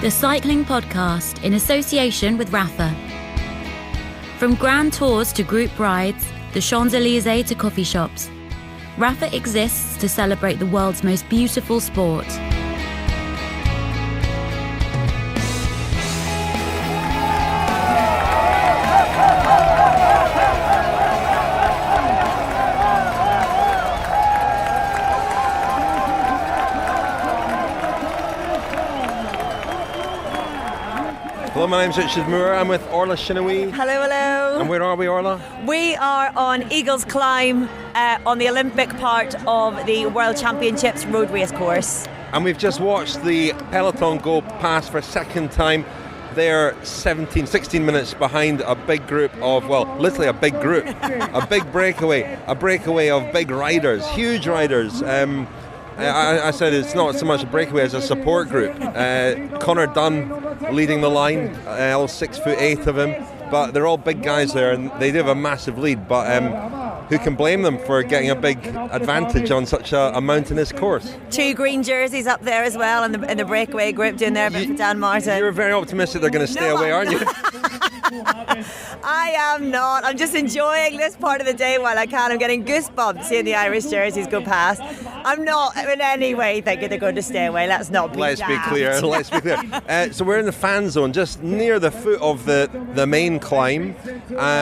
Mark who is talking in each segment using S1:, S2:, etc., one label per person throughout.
S1: the cycling podcast in association with Rapha. From grand tours to group rides, the Champs-Élysées to coffee shops, Rapha exists to celebrate the world's most beautiful sport.
S2: Hello, my name's Richard Moore. I'm with Orla Chennaoui.
S3: Hello, hello.
S2: And where are we, Orla?
S3: We are on Eagle's Climb on the Olympic part of the World Championships road race course.
S2: And we've just watched the peloton go past for a second time. They're 16 minutes behind a big group of, well, literally a big group, a big breakaway of big riders, huge riders. I said it's not so much a breakaway as a support group. Connor Dunn leading the line, all 6'8" of him, but they're all big guys there and they do have a massive lead, but who can blame them for getting a big advantage on such a mountainous course?
S3: Two green jerseys up there as well in the breakaway group doing their bit for Dan Martin.
S2: You're very optimistic they're going to stay away, aren't you?
S3: I am not. I'm just enjoying this part of the day while I can. I'm getting goosebumps seeing the Irish jerseys go past. I'm not in any way thinking they're going to stay away. Let's be clear. So we're in the fan zone, just near the foot of the main climb.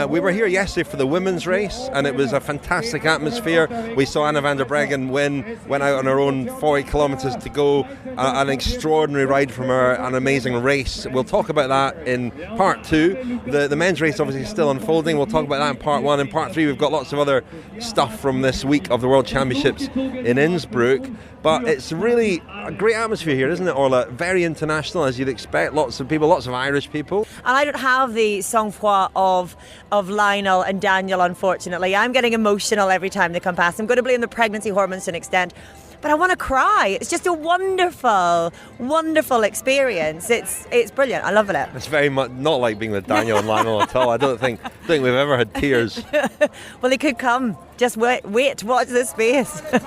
S3: We were here yesterday for the women's race, and it was a fantastic atmosphere. We saw Anna van der Breggen went out on her own 40 kilometres to go. An extraordinary ride from her, an amazing race. We'll talk about that in part two. The men's race obviously is still unfolding. We'll talk about that in part one. In part three, we've got lots of other stuff from this week of the World Championships in Innsbruck. But it's really a great atmosphere here, isn't it, Orla? Very international, as you'd expect. Lots of people, lots of Irish people. And I don't have the sang-froid of Lionel and Daniel, unfortunately. I'm getting emotional every time they come past. I'm going to blame the pregnancy hormones to an extent. But I want to cry. It's just a wonderful, wonderful experience. It's brilliant. I love it.
S2: It's very much not like being with Daniel and Lionel at all. I don't think we've ever had tears.
S3: Well, they could come. Just wait. Watch this space.
S4: And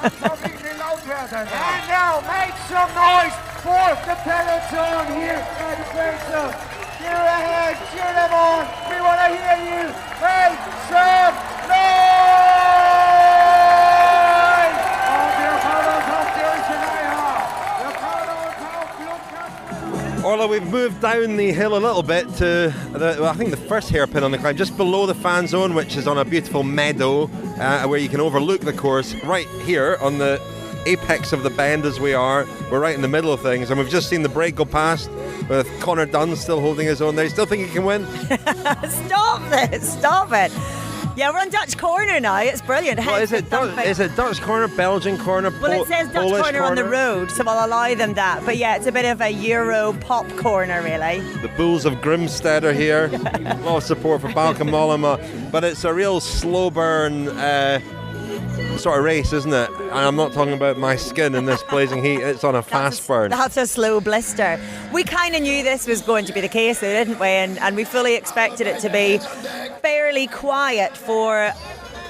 S4: now make some noise for the peloton here at the Peloton. Cheer ahead, cheer them on. We want to hear you. Make some noise!
S2: Orla, we've moved down the hill a little bit to I think the first hairpin on the climb, just below the fan zone, which is on a beautiful meadow where you can overlook the course. Right here on the apex of the bend as we are, we're right in the middle of things, and we've just seen the break go past with Connor Dunn still holding his own there. You still think he can win?
S3: Stop it. Yeah, we're on Dutch corner now. It's brilliant.
S2: Well, is it Dutch corner, Belgian corner,
S3: Well, it says Dutch corner on the road, so I'll allow them that. But yeah, it's a bit of a Euro pop corner, really.
S2: The Bulls of Grimstead are here. A lot of support for Balkan Mollema. But it's a real slow burn sort of race, isn't it? And I'm not talking about my skin in this blazing heat. It's on a fast burn.
S3: That's a slow blister. We kind of knew this was going to be the case, though, didn't we? And we fully expected it to be fairly quiet for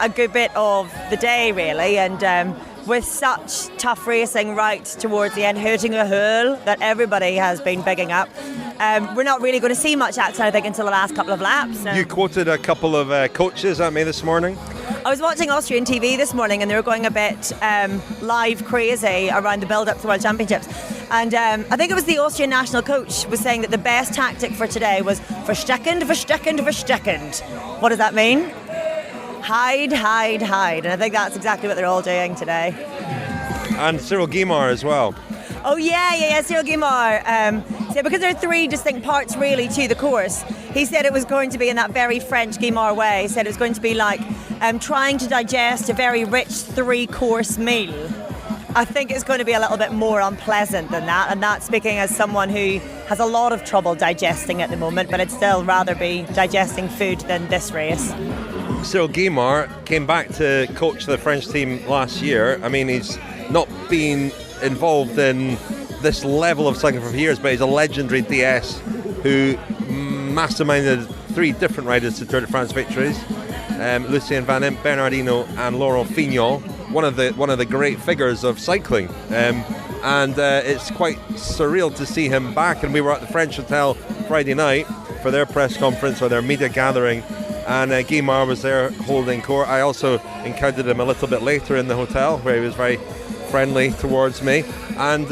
S3: a good bit of the day, really. And with such tough racing right towards the end, hurting a hole that everybody has been bigging up, we're not really going to see much action, I think, until the last couple of laps.
S2: You quoted a couple of coaches at me this morning.
S3: I was watching Austrian TV this morning and they were going a bit live crazy around the build-up to the World Championships. And I think it was the Austrian national coach was saying that the best tactic for today was versteckend. What does that mean? Hide. And I think that's exactly what they're all doing today.
S2: And Ciro Guimard as well.
S3: Oh yeah, Ciro Guimard. So because there are three distinct parts really to the course, he said it was going to be in that very French Guimard way. He said it was going to be like trying to digest a very rich 3-course meal. I think it's going to be a little bit more unpleasant than that, and that's speaking as someone who has a lot of trouble digesting at the moment, but I'd still rather be digesting food than this race.
S2: Ciro Guimard came back to coach the French team last year. I mean, he's not been involved in this level of cycling for years, but he's a legendary DS who masterminded 3 different riders to Tour de France victories. Lucien Van Impe, Bernardino and Laurent Fignon, one of the great figures of cycling. and it's quite surreal to see him back. And we were at the French Hotel Friday night for their press conference or their media gathering, and Guimard was there holding court. I also encountered him a little bit later in the hotel, where he was very friendly towards me, and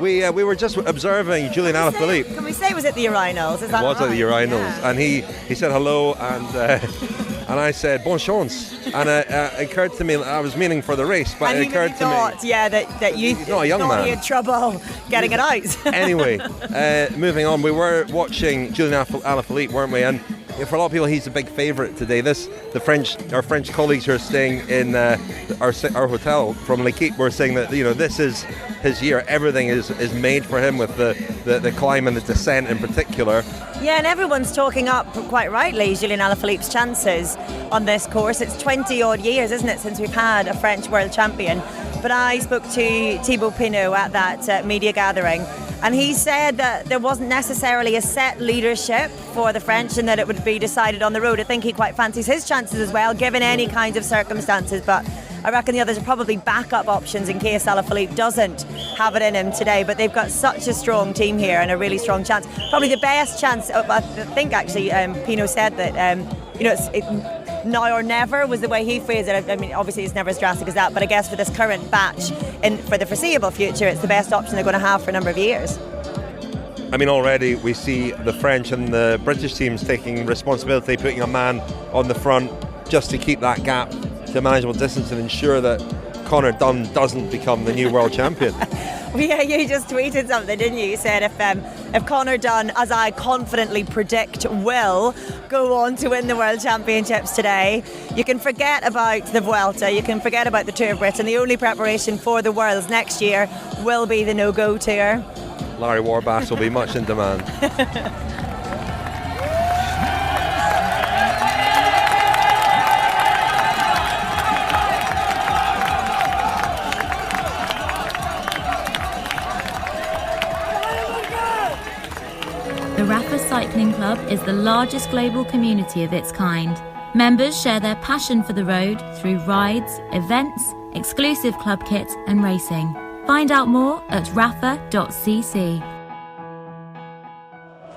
S2: we were just observing Julian Alaphilippe.
S3: Can we say it was at the urinals? Is that
S2: It was
S3: right?
S2: at the urinals,
S3: Yeah.
S2: and he said hello, and I said bon chance, and it occurred to me, I was meaning for the race, but
S3: And
S2: it
S3: he
S2: occurred to me.
S3: that you
S2: He's not a young
S3: thought
S2: man.
S3: he had trouble getting it out.
S2: Anyway, moving on, we were watching Julian Alaphilippe, weren't we? And for a lot of people, he's a big favourite today. Our French colleagues who are staying in our hotel from L'Equipe were saying that this is his year. Everything is made for him with the climb and the descent in particular.
S3: Yeah, and everyone's talking up, quite rightly, Julian Alaphilippe's chances on this course. It's 20 odd years, isn't it, since we've had a French world champion. But I spoke to Thibaut Pinot at that media gathering, and he said that there wasn't necessarily a set leadership for the French and that it would be decided on the road. I think he quite fancies his chances as well, given any kinds of circumstances. But I reckon the others are probably backup options in case Alaphilippe doesn't have it in him today. But they've got such a strong team here and a really strong chance. Probably the best chance, I think actually, Pinot said that, it's now or never was the way he phrased it. I mean, obviously it's never as drastic as that, but I guess for this current batch and for the foreseeable future, it's the best option they're going to have for a number of years.
S2: I mean, already we see the French and the British teams taking responsibility, putting a man on the front just to keep that gap to a manageable distance and ensure that Conor Dunn doesn't become the new world champion.
S3: Yeah, you just tweeted something, didn't you? You said if Conor Dunn, as I confidently predict, will go on to win the World Championships today, you can forget about the Vuelta, you can forget about the Tour of Britain. The only preparation for the Worlds next year will be the no-go tour.
S2: Larry Warbass will be much in demand.
S1: The Rapha Cycling Club is the largest global community of its kind. Members share their passion for the road through rides, events, exclusive club kit and racing. Find out more at rapha.cc.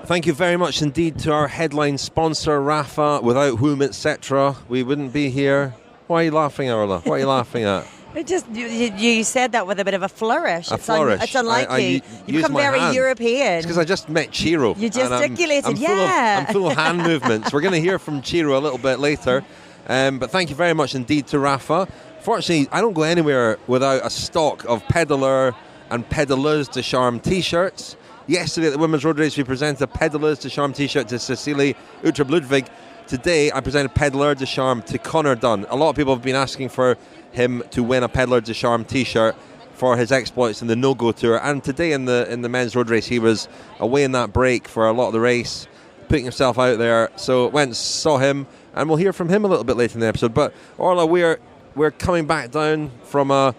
S2: Thank you very much indeed to our headline sponsor, Rapha, without whom, etc., we wouldn't be here. Why are you laughing, Orla? What are you laughing at?
S3: It just you said that with a bit of a flourish.
S2: Flourish.
S3: It's unlike you. You
S2: use
S3: become
S2: my
S3: very
S2: hand.
S3: European.
S2: It's because I just met Ciro.
S3: You gesticulated,
S2: I'm full of hand movements. We're going to hear from Ciro a little bit later. But thank you very much indeed to Rapha. Fortunately, I don't go anywhere without a stock of Pedaler and Pedaleuse de Charme t-shirts. Yesterday at the Women's Road Race, we presented a Pedaleuse de Charme t-shirt to Cecilie Uttrup-Ludwig. Today, I presented Pedaler de Charme to Conor Dunn. A lot of people have been asking for him to win a Pedaler de Charme t-shirt for his exploits in the no-go tour. And today in the men's road race, he was away in that break for a lot of the race, putting himself out there. So went and saw him, and we'll hear from him a little bit later in the episode. But Orla, we're coming back down from a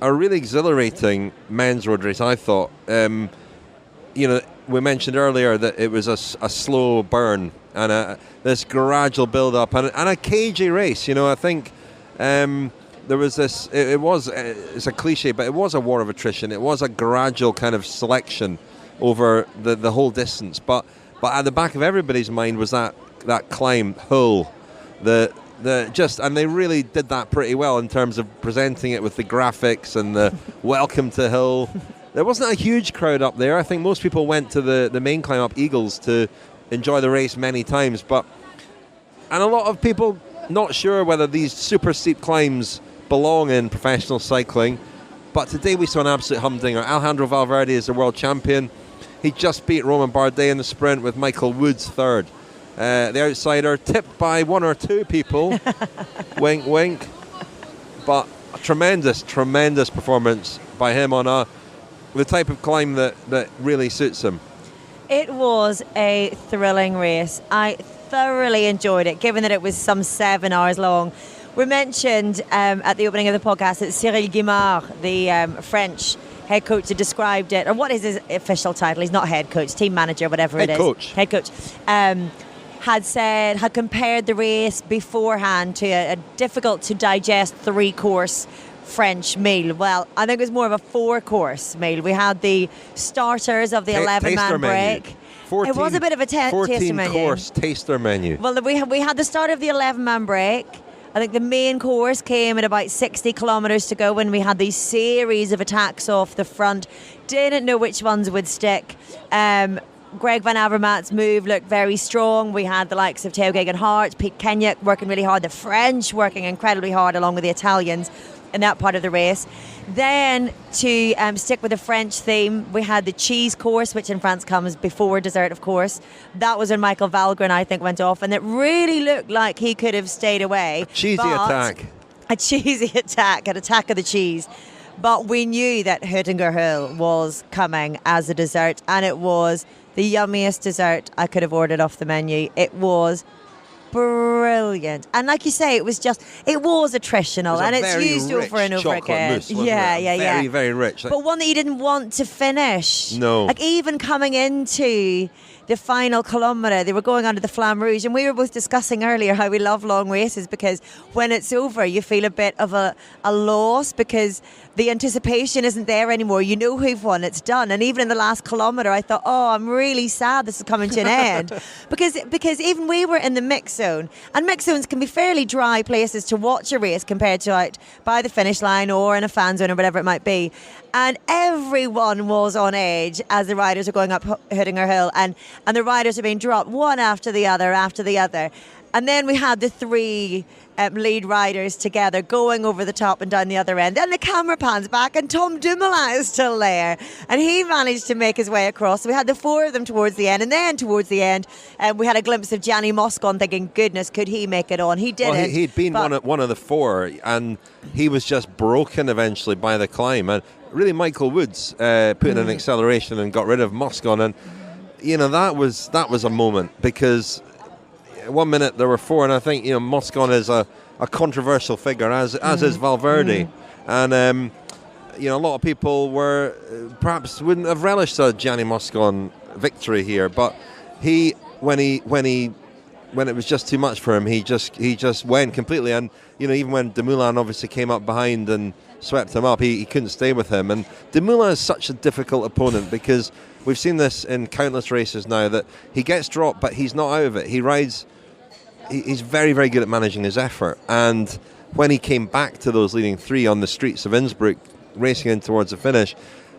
S2: really exhilarating men's road race, I thought. We mentioned earlier that it was a slow burn and this gradual build-up and a cagey race. I think there was this. It's a cliche, but it was a war of attrition. It was a gradual kind of selection over the whole distance. But at the back of everybody's mind was that climb, Hull, and they really did that pretty well in terms of presenting it with the graphics and the welcome to Hull. There wasn't a huge crowd up there. I think most people went to the main climb up Eagles to enjoy the race many times. And a lot of people not sure whether these super steep climbs belong in professional cycling. But today we saw an absolute humdinger. Alejandro Valverde is the world champion. He just beat Romain Bardet in the sprint with Michael Woods third. The outsider tipped by one or two people. Wink, wink. But a tremendous performance by him on the type of climb that really suits him.
S3: It was a thrilling race. I thoroughly enjoyed it, given that it was some 7 hours long. We mentioned at the opening of the podcast that Cyril Guimard, the French head coach, had described it, or what is his official title? He's not head coach, team manager, whatever it is. Head coach. Had compared the race beforehand to a difficult to digest 3-course French meal? Well, I think it was more of a 4-course meal. We had the starters of the 11-man break.
S2: 14,
S3: it was a bit of a taster menu.
S2: 14-course taster menu.
S3: Well, we had the start of the 11-man break. I think the main course came at about 60 kilometres to go when we had these series of attacks off the front. Didn't know which ones would stick. Greg Van Avermaet's move looked very strong. We had the likes of Theo Geoghegan-Hart, Pete Kennaugh working really hard, the French working incredibly hard along with the Italians in that part of the race. Then to stick with the French theme, we had the cheese course, which in France comes before dessert, of course. That was when Michael Valgren, I think, went off, and it really looked like he could have stayed away.
S2: Cheesy attack.
S3: A cheesy attack, an attack of the cheese. But we knew that Hüttinger Hill was coming as a dessert, and it was the yummiest dessert I could have ordered off the menu. It was brilliant. And like you say, it was attritional, and it's used over and over again.
S2: Mousse,
S3: yeah.
S2: Very, very rich.
S3: But one that you didn't want to finish.
S2: No.
S3: Like even coming into the final kilometre, they were going under the Flamme Rouge, and we were both discussing earlier how we love long races, because when it's over you feel a bit of a loss, because the anticipation isn't there anymore. You know who've won, it's done. And even in the last kilometre I thought, oh, I'm really sad this is coming to an end because even we were in the mix zone, and mix zones can be fairly dry places to watch a race compared to out by the finish line or in a fan zone or whatever it might be. And everyone was on edge as the riders are going up Hüttinger Hill, and the riders are being dropped one after the other. And then we had the 3 lead riders together going over the top and down the other end. Then the camera pans back and Tom Dumoulin is still there, and he managed to make his way across. So we had the 4 of them towards the end, and then towards the end we had a glimpse of Gianni Moscon, thinking, goodness, could he make it on? He didn't.
S2: Well, he'd been one of the 4, and he was just broken eventually by the climb. And really Michael Woods put in an acceleration and got rid of Moscon, and that was a moment, because 1 minute there were 4, and I think Moscon is a controversial figure, as is Valverde, and a lot of people were perhaps wouldn't have relished a Gianni Moscon victory here, but when it was just too much for him, he just went completely, and even when Dumoulin obviously came up behind and swept him up, he couldn't stay with him. And Dumoulin is such a difficult opponent, because we've seen this in countless races now, that he gets dropped but he's not out of it. He's very, very good at managing his effort, and when he came back to those leading 3 on the streets of Innsbruck racing in towards the finish,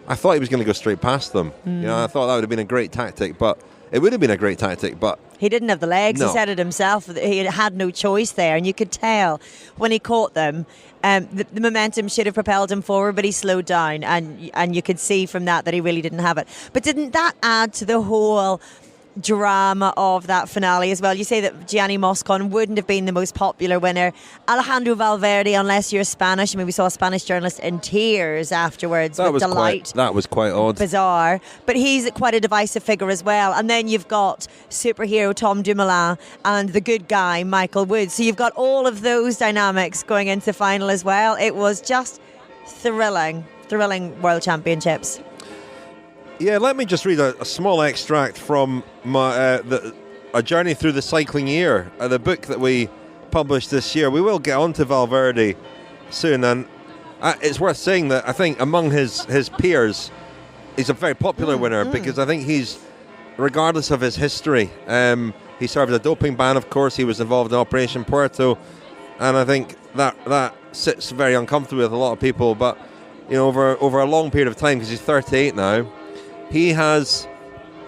S2: I thought he was going to go straight past them. I thought that would have been a great tactic, but it would have been a great tactic, but
S3: he didn't have the legs.
S2: No.
S3: He said it himself. He had no choice there, and you could tell when he caught them, the momentum should have propelled him forward, but he slowed down, and you could see from that he really didn't have it. But didn't that add to the whole drama of that finale as well? You say that Gianni Moscon wouldn't have been the most popular winner. Alejandro Valverde, unless you're Spanish, we saw a Spanish journalist in tears afterwards with delight.
S2: That was quite odd.
S3: Bizarre. But he's quite a divisive figure as well. And then you've got superhero Tom Dumoulin and the good guy Michael Woods. So you've got all of those dynamics going into the final as well. It was just thrilling World Championships.
S2: Yeah, let me just read a small extract from a journey through the cycling year, the book that we published this year. We will get on to Valverde soon, and it's worth saying that I think among his peers, he's a very popular winner, because I think he's, regardless of his history, he served a doping ban, of course. He was involved in Operation Puerto, and I think that sits very uncomfortably with a lot of people. But over a long period of time, because he's 38 now, he has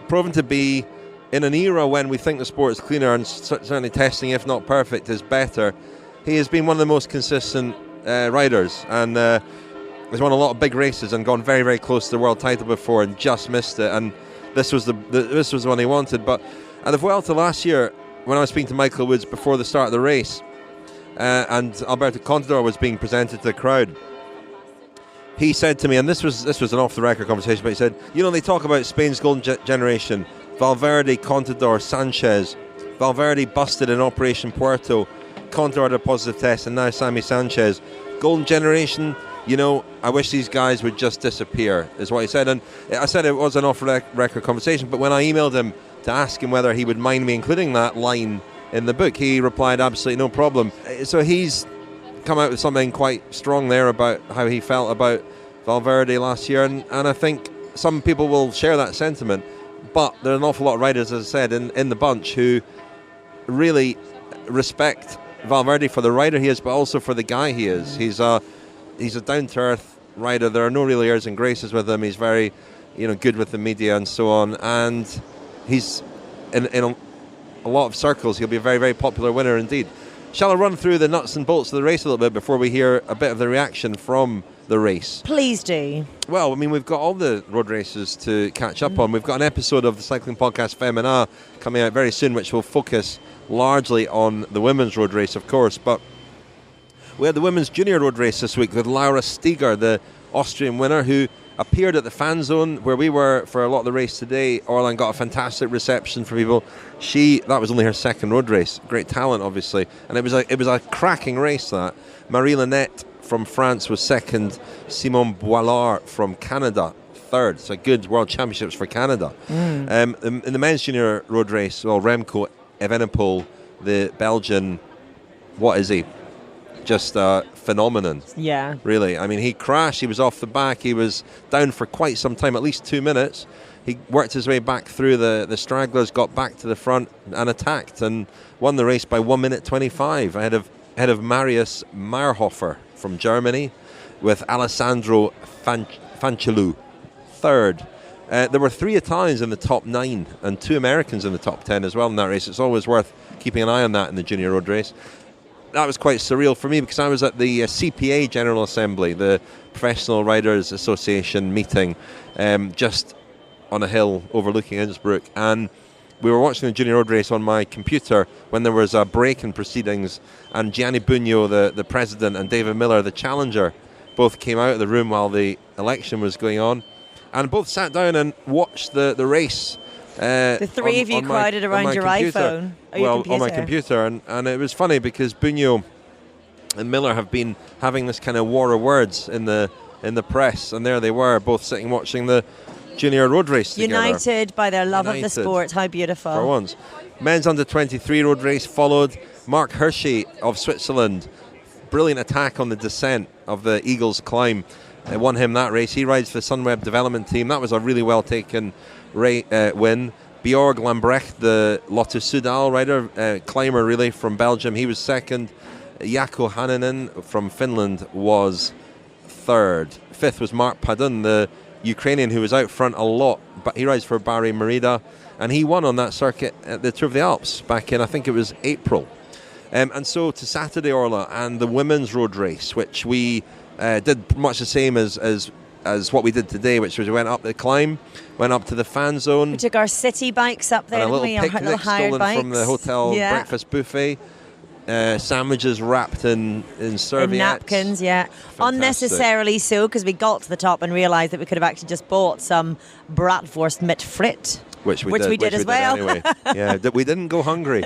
S2: proven to be, in an era when we think the sport is cleaner and certainly testing, if not perfect, is better, he has been one of the most consistent riders, and has won a lot of big races and gone very, very close to the world title before and just missed it. And this was the one he wanted. But at the Vuelta last year, when I was speaking to Michael Woods before the start of the race, and Alberto Contador was being presented to the crowd, he said to me, and this was an off-the-record conversation, but he said, they talk about Spain's golden generation, Valverde, Contador, Sanchez. Valverde busted in Operation Puerto, Contador had a positive test, and now Sammy Sanchez. Golden generation, I wish these guys would just disappear, is what he said. And I said it was an off-record conversation, but when I emailed him to ask him whether he would mind me including that line in the book, he replied, absolutely no problem. So he's come out with something quite strong there about how he felt about Valverde last year, and I think some people will share that sentiment. But there are an awful lot of riders, as I said, in the bunch who really respect Valverde for the rider he is, but also for the guy he is. He's a down-to-earth rider. There are no real airs and graces with him. He's very, good with the media and so on. And he's in a lot of circles. He'll be a very, very popular winner indeed. Shall I run through the nuts and bolts of the race a little bit before we hear a bit of the reaction from the race?
S3: Please do.
S2: Well, I mean, we've got all the road races to catch up on. We've got an episode of the cycling podcast Femina coming out very soon, which will focus largely on the women's road race, of course. But we had the women's junior road race this week with Laura Steger, the Austrian winner, who appeared at the fan zone where we were for a lot of the race today. Orla got a fantastic reception from people. That was only her second road race. Great talent, obviously, and it was a cracking race. That Marie Linette from France was second. Simon Boilard from Canada third. So good World Championships for Canada. In the men's junior road race, Remco Evenepoel, the Belgian, what is he? Just a phenomenon.
S3: Yeah. Really.
S2: I mean, he crashed. He was off the back. He was down for quite some time, at least 2 minutes. He worked his way back through the stragglers, got back to the front and attacked and won the race by 1 minute 25 ahead of Marius Meyerhofer from Germany, with Alessandro Fanciullu third. There were 3 Italians in the top 9 and 2 Americans in the top 10 as well in that race. It's always worth keeping an eye on that in the junior road race. That was quite surreal for me because I was at the CPA General Assembly, the Professional Riders Association meeting, just on a hill overlooking Innsbruck, and we were watching the junior road race on my computer when there was a break in proceedings, and Gianni Bugno, the president, and David Miller, the challenger, both came out of the room while the election was going on, and both sat down and watched the race.
S3: The three of you crowded around your iPhone.
S2: On my computer, and it was funny because Bugno and Miller have been having this kind of war of words in the press, and there they were, both sitting watching the junior road race together.
S3: United by their love of the sport. How beautiful.
S2: For once. Men's under-23 road race followed. Mark Hirschi of Switzerland, brilliant attack on the descent of the Eagles Climb. They won him that race. He rides for the Sunweb development team. That was a really well taken win. Bjorg Lambrecht, the Lotto Soudal rider, climber really from Belgium, he was second. Jaakko Haninen from Finland was third. Fifth was Mark Padun, the Ukrainian who was out front a lot, but he rides for Barry Merida, and he won on that circuit at the Tour of the Alps back in, I think it was April. And so to Saturday, Orla, and the women's road race, which we did much the same as what we did today, which was we went up the climb, went up to the fan zone.
S3: We took our city bikes up there,
S2: and a little
S3: didn't we?
S2: picnic stolen
S3: bikes
S2: from the hotel breakfast buffet. Sandwiches wrapped in serviettes.
S3: In napkins, yeah.
S2: Fantastic.
S3: Unnecessarily so, because we got to the top and realised that we could have actually just bought some bratwurst mit Frit.
S2: Which we did as well. Anyway. Yeah, we didn't go hungry.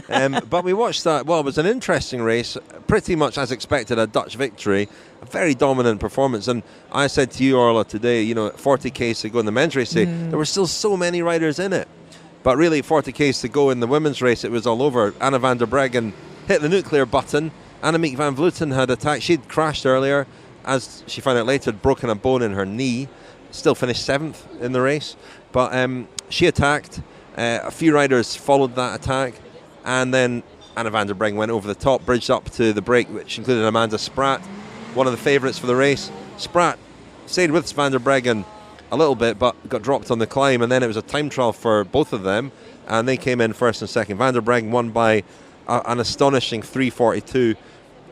S2: But we watched that. Well, it was an interesting race, pretty much as expected, a Dutch victory, a very dominant performance. And I said to you, Orla, today, 40Ks to go in the men's race today, there were still so many riders in it. But really, 40Ks to go in the women's race, it was all over. Anna van der Breggen hit the nuclear button. Annemiek van Vleuten had attacked. She'd crashed earlier. As she found out later, had broken a bone in her knee. Still finished 7th in the race. But she attacked. A few riders followed that attack. And then Anna van der Breggen went over the top, bridged up to the break, which included Amanda Spratt, one of the favourites for the race. Spratt stayed with van der Breggen a little bit, but got dropped on the climb. And then it was a time trial for both of them. And they came in first and second. Van der Breggen won by an astonishing 3:42,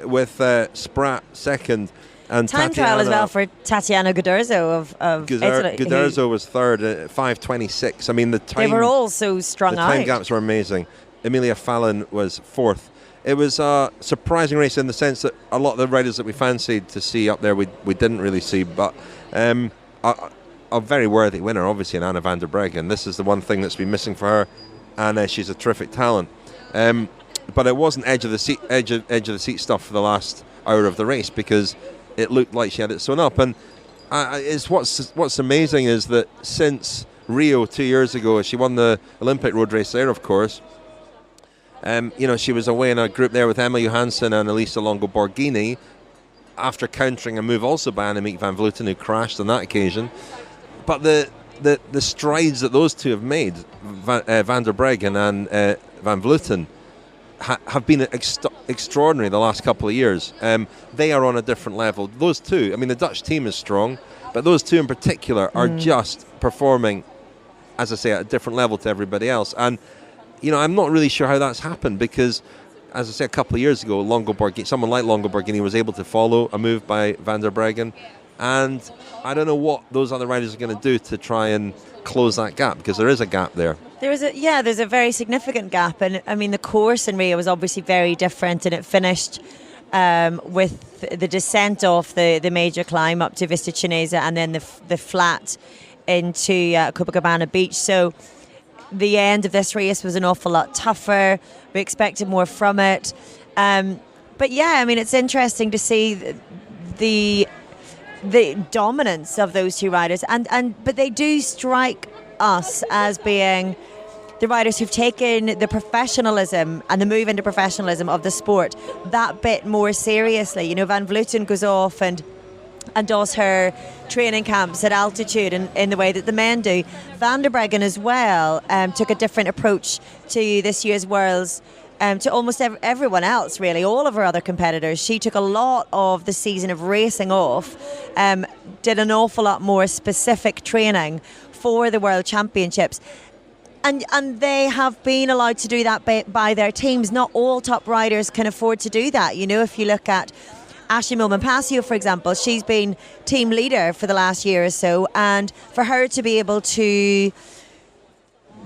S2: with Spratt second. And
S3: time trial as well for Tatiana Guderzo of Italy.
S2: Guderzo was third at 5:26. I mean,
S3: they were all so strung out.
S2: The time gaps were amazing. Emilia Fallon was fourth. It was a surprising race in the sense that a lot of the riders that we fancied to see up there we didn't really see, but a very worthy winner, obviously, in Anna van der Breggen. This is the one thing that's been missing for her, and she's a terrific talent. But it wasn't edge of the seat stuff for the last hour of the race, because it looked like she had it sewn up. And it's what's amazing is that since Rio 2 years ago, she won the Olympic road race there, of course. She was away in a group there with Emma Johansson and Elisa Longo Borghini after countering a move also by Annemiek van Vleuten, who crashed on that occasion. But the strides that those two have made, Van der Breggen and Van Vleuten, have been extraordinary the last couple of years. They are on a different level. Those two, I mean, the Dutch team is strong, but those two in particular are just performing, as I say, at a different level to everybody else. And, I'm not really sure how that's happened because, as I say, a couple of years ago, someone like Longo Borghini was able to follow a move by Van der Breggen. And I don't know what those other riders are going to do to try and close that gap, because there is a gap there.
S3: There's a very significant gap. And, I mean, the course in Rio was obviously very different, and it finished with the descent off the major climb up to Vista Cinese and then the flat into Copacabana Beach. So the end of this race was an awful lot tougher. We expected more from it. But yeah, I mean, it's interesting to see the dominance of those two riders. But they do strike us as being the riders who've taken the professionalism and the move into professionalism of the sport that bit more seriously. Van Vleuten goes off and does her training camps at altitude in the way that the men do. Van der Breggen as well took a different approach to this year's Worlds to almost everyone else, really, all of her other competitors. She took a lot of the season of racing off, did an awful lot more specific training for the World Championships. And they have been allowed to do that by their teams. Not all top riders can afford to do that. If you look at Ashley Millman-Passio, for example, she's been team leader for the last year or so, and for her to be able to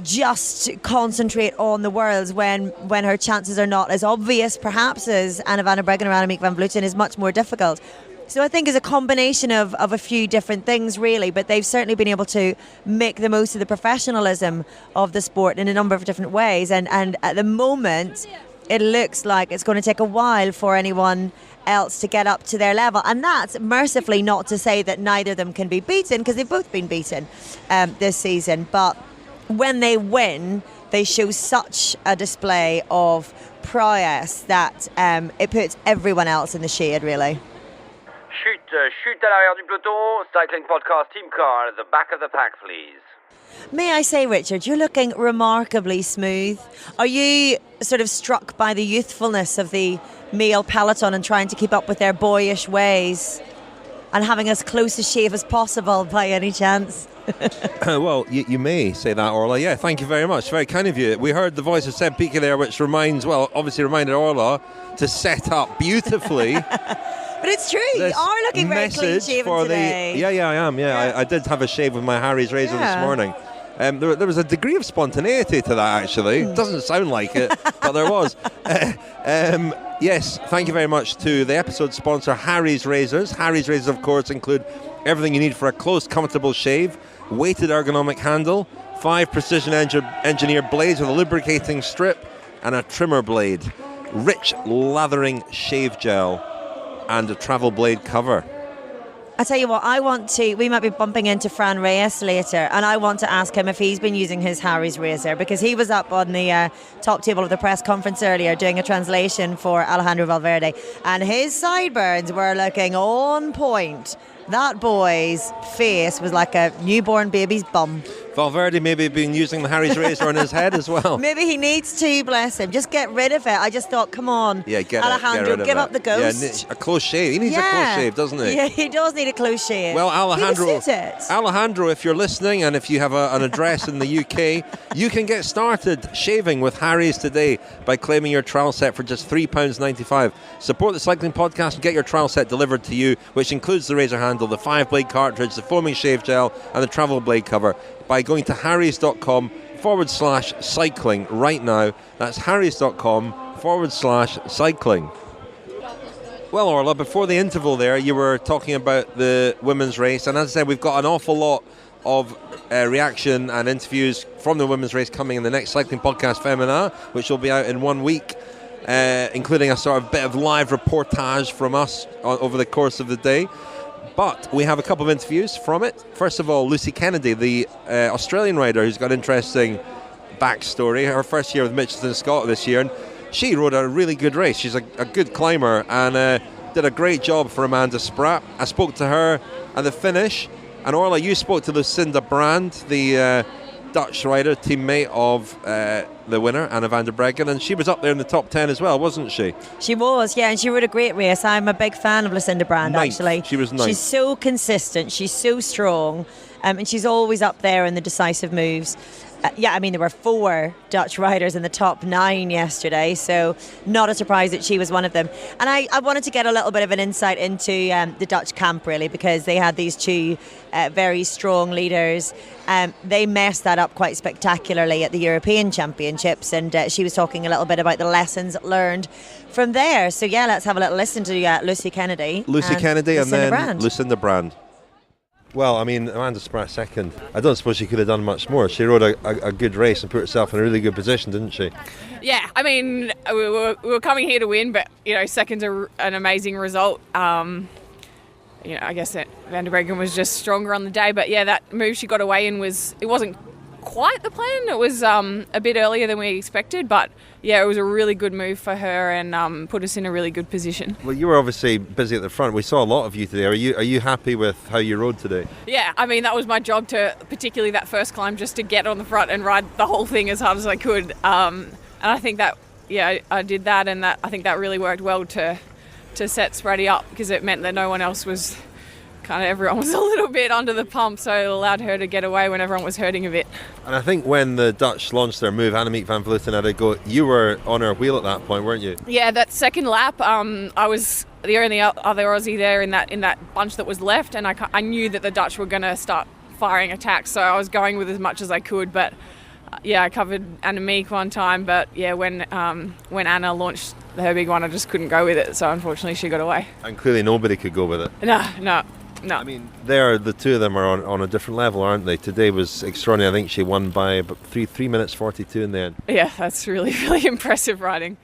S3: just concentrate on the Worlds when her chances are not as obvious, perhaps, as Anna van der Breggen or Annemiek van Vleuten, is much more difficult. So I think it's a combination of a few different things, really, but they've certainly been able to make the most of the professionalism of the sport in a number of different ways. And at the moment, it looks like it's going to take a while for anyone else to get up to their level. And that's mercifully not to say that neither of them can be beaten, because they've both been beaten this season. But when they win, they show such a display of prowess that it puts everyone else in the shade, really.
S5: Chute à l'arrière du peloton, cycling podcast team car at the back of the pack, please.
S3: May I say, Richard, you're looking remarkably smooth. Are you sort of struck by the youthfulness of the male peloton and trying to keep up with their boyish ways and having as close a shave as possible by any chance?
S2: Well, you may say that, Orla. Yeah, thank you very much. Very kind of you. We heard the voice of Seb Pica there, which obviously reminded Orla to set up beautifully.
S3: But it's true, you are looking very clean shaven today.
S2: I am. Yeah. I did have a shave with my Harry's razor this morning. There was a degree of spontaneity to that, actually. It doesn't sound like it, but there was. Yes, thank you very much to the episode sponsor, Harry's Razors. Harry's Razors, of course, include everything you need for a close, comfortable shave, weighted ergonomic handle, 5 precision engineered blades with a lubricating strip, and a trimmer blade, rich lathering shave gel, and a travel blade cover.
S3: I tell you what, we might be bumping into Fran Reyes later, and I want to ask him if he's been using his Harry's razor, because he was up on the top table of the press conference earlier doing a translation for Alejandro Valverde, and his sideburns were looking on point. That boy's face was like a newborn baby's bum.
S2: Valverde maybe been using the Harry's razor on his head as well.
S3: Maybe he needs to, bless him. Just get rid of it. I just thought, come on, Alejandro, give up the ghost.
S2: Yeah, a close shave. He needs a close shave, doesn't he?
S3: Yeah, he does need a close shave.
S2: Well, Alejandro, if you're listening and if you have an address in the UK, you can get started shaving with Harry's today by claiming your trial set for just £3.95. Support the Cycling Podcast and get your trial set delivered to you, which includes the razor handle, the 5-blade cartridge, the foaming shave gel, and the travel blade cover, by going to harrys.com/cycling right now. That's harrys.com/cycling. Well, Orla, before the interval there, you were talking about the women's race, and as I said, we've got an awful lot of reaction and interviews from the women's race coming in the next Cycling Podcast Femina, which will be out in 1 week, including a sort of bit of live reportage from us over the course of the day. But we have a couple of interviews from it. First of all, Lucy Kennedy, the Australian rider who's got an interesting backstory. Her first year with Mitchelton Scott this year, and she rode a really good race. She's a good climber and did a great job for Amanda Spratt. I spoke to her at the finish, and Orla, you spoke to Lucinda Brand, the Dutch rider, teammate of the winner, Anna van der Breggen, and she was up there in the top 10 as well, wasn't she?
S3: She was, yeah, and she rode a great race. I'm a big fan of Lucinda Brand, actually.
S2: She was ninth.
S3: She's so consistent, she's so strong, and she's always up there in the decisive moves. There were 4 Dutch riders in the top 9 yesterday, so not a surprise that she was one of them. And I wanted to get a little bit of an insight into the Dutch camp, really, because they had these 2 very strong leaders. They messed that up quite spectacularly at the European Championships, and she was talking a little bit about the lessons learned from there. So yeah, let's have a little listen to Lucy Kennedy and then
S2: Lucinda Brand. Well, I mean, Amanda Spratt second. I don't suppose she could have done much more. She rode a good race and put herself in a really good position, didn't she?
S6: Yeah, I mean, we were coming here to win, but, second's an amazing result. I guess that Van der Breggen was just stronger on the day, but yeah, that move she got away in it wasn't quite the plan. It was a bit earlier than we expected, but yeah, it was a really good move for her and put us in a really good position.
S2: Well, you were obviously busy at the front. We saw a lot of you today. Are you happy with how you rode today?
S6: Yeah, I mean, that was my job, particularly that first climb, just to get on the front and ride the whole thing as hard as I could. And I think that, I did that, and I think that really worked well to set Spratty up, because it meant that no one else was... everyone was a little bit under the pump, so it allowed her to get away when everyone was hurting a bit. And
S2: I think when the Dutch launched their move, Annemiek van Vleuten had a go, you were on her wheel at that point, weren't you?
S6: Yeah, that second lap, I was the only other Aussie there in that bunch that was left, and I knew that the Dutch were going to start firing attacks, so I was going with as much as I could, but I covered Annemiek one time, but when Anna launched her big one, I just couldn't go with it, so unfortunately she got away.
S2: And clearly nobody could go with it.
S6: No.
S2: I mean, the 2 of them are on a different level, aren't they? Today was extraordinary. I think she won by about 3 minutes 42 in the end.
S6: Yeah, that's really, really impressive riding.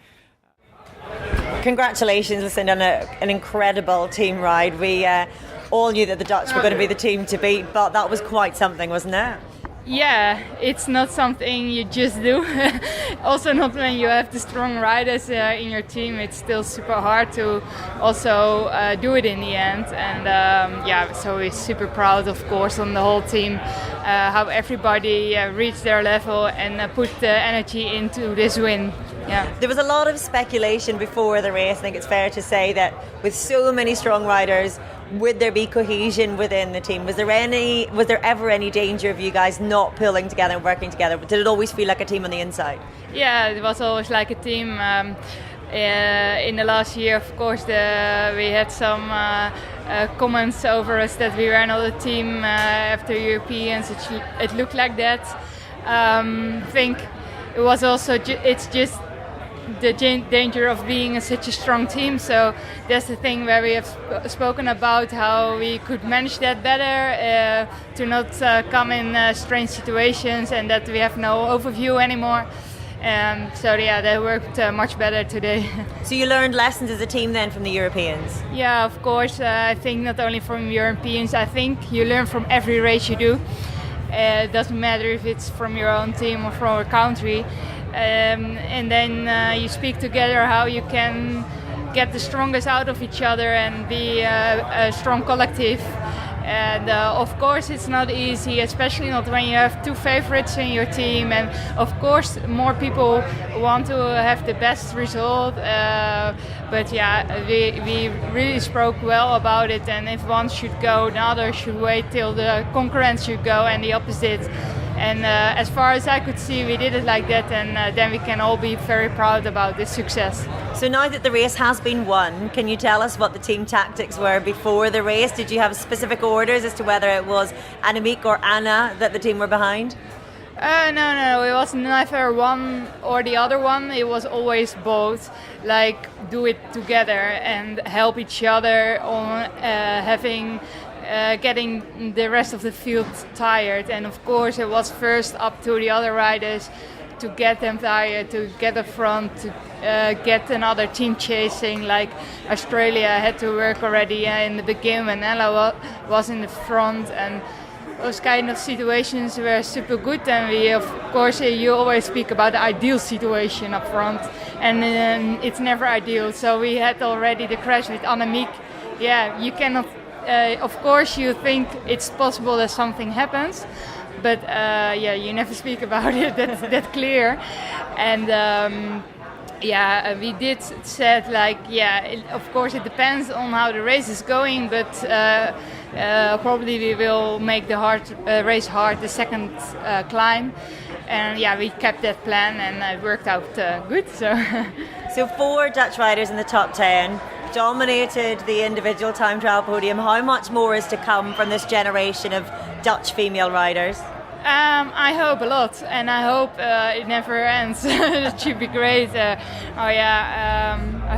S3: Congratulations, Lucinda, on an incredible team ride. We all knew that the Dutch were going to be the team to beat, but that was quite something, wasn't it?
S7: Yeah, it's not something you just do. Also not when you have the strong riders in your team. It's still super hard to also do it in the end. And so we're super proud, of course, on the whole team, how everybody reached their level and put the energy into this win. Yeah. There
S3: was a lot of speculation before the race. I think it's fair to say that with so many strong riders, would there be cohesion within the team? Was there ever any danger of you guys not pulling together and working together? Did it always feel like a team on the inside?
S7: Yeah, it was always like a team. In the last year, of course, we had some comments over us that we were not a team after Europeans. It looked like that. I think it was also it's just the danger of being such a strong team, so that's the thing where we have spoken about how we could manage that better, to not come in strange situations, and that we have no overview anymore. That worked much better today.
S3: So you learned lessons as a team then from the Europeans?
S7: Yeah, of course. I think not only from Europeans, I think you learn from every race you do. It doesn't matter if it's from your own team or from a country. And then you speak together how you can get the strongest out of each other and be a strong collective. And of course it's not easy, especially not when you have 2 favorites in your team, and of course more people want to have the best result, but we really spoke well about it, and if one should go, the other should wait till the concurrent should go, and the opposite. And as far as I could see, we did it like that, and then we can all be very proud about this success.
S3: So now that the race has been won, can you tell us what the team tactics were before the race? Did you have specific orders as to whether it was Annemiek or Anna that the team were behind?
S7: No, it was neither one or the other one. It was always both, like do it together and help each other on getting the rest of the field tired. And of course it was first up to the other riders to get them tired, to get the front, to get another team chasing. Like Australia had to work already in the beginning when Ella was in the front, and those kind of situations were super good, and we, of course, you always speak about the ideal situation up front, and it's never ideal. So we had already the crash with Annemiek. Yeah, you cannot. Of course, you think it's possible that something happens, but you never speak about it. That's clear, and. We did said of course it depends on how the race is going, but probably we will make the race hard the second climb, and we kept that plan, and it worked out good.
S3: So 4 Dutch riders in the top 10 dominated the individual time trial podium. How much more is to come from this generation of Dutch female riders?
S7: I hope a lot, and I hope it never ends. It should be great. I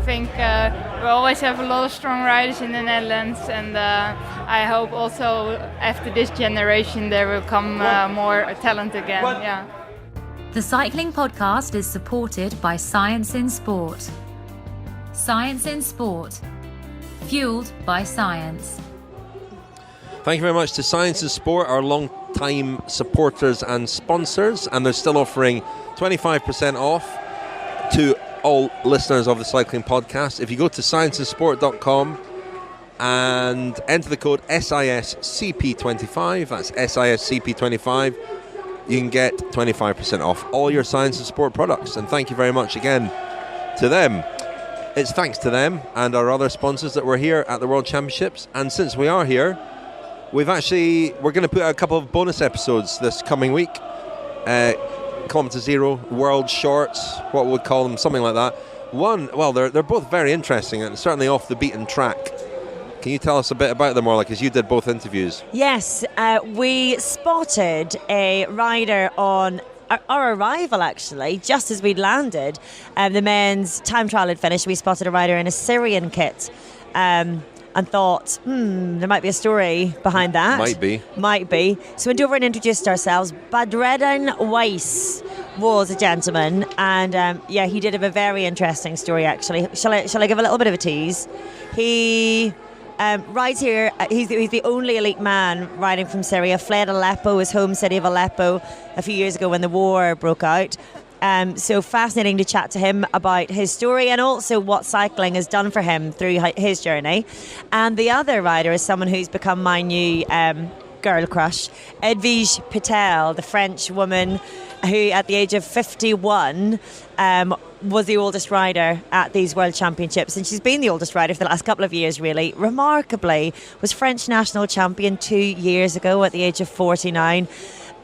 S7: think we always have a lot of strong riders in the Netherlands, and I hope also after this generation there will come more talent again. Yeah.
S1: The Cycling Podcast is supported by Science in Sport. Science in Sport, fueled by science.
S2: Thank you very much to Science in Sport, our long-time supporters and sponsors, and they're still offering 25% off to all listeners of the Cycling Podcast. If you go to scienceinsport.com and enter the code SISCP25, that's SISCP25, you can get 25% off all your Science and Sport products. And thank you very much again to them. It's thanks to them and our other sponsors that we're here at the World Championships. And since we are here, we're going to put out a couple of bonus episodes this coming week. Kilometre Zero, World Shorts, what we'd call them, something like that. One, well, they're both very interesting and certainly off the beaten track. Can you tell us a bit about them, Orla, because you did both interviews?
S3: Yes, we spotted a rider on our arrival, actually, just as we'd landed. The men's time trial had finished. We spotted a rider in a Syrian kit. And thought, there might be a story behind that. Might be. So we went over and introduced ourselves. Breggen Weiss was a gentleman, and he did have a very interesting story, actually. Shall I give a little bit of a tease? He rides here. He's the only elite man riding from Syria. Fled Aleppo, his home city of Aleppo, a few years ago when the war broke out. So fascinating to chat to him about his story and also what cycling has done for him through his journey. And the other rider is someone who's become my new girl crush, Edwige Patel, the French woman who at the age of 51 was the oldest rider at these World Championships, and she's been the oldest rider for the last couple of years, really. Remarkably, was French national champion 2 years ago at the age of 49.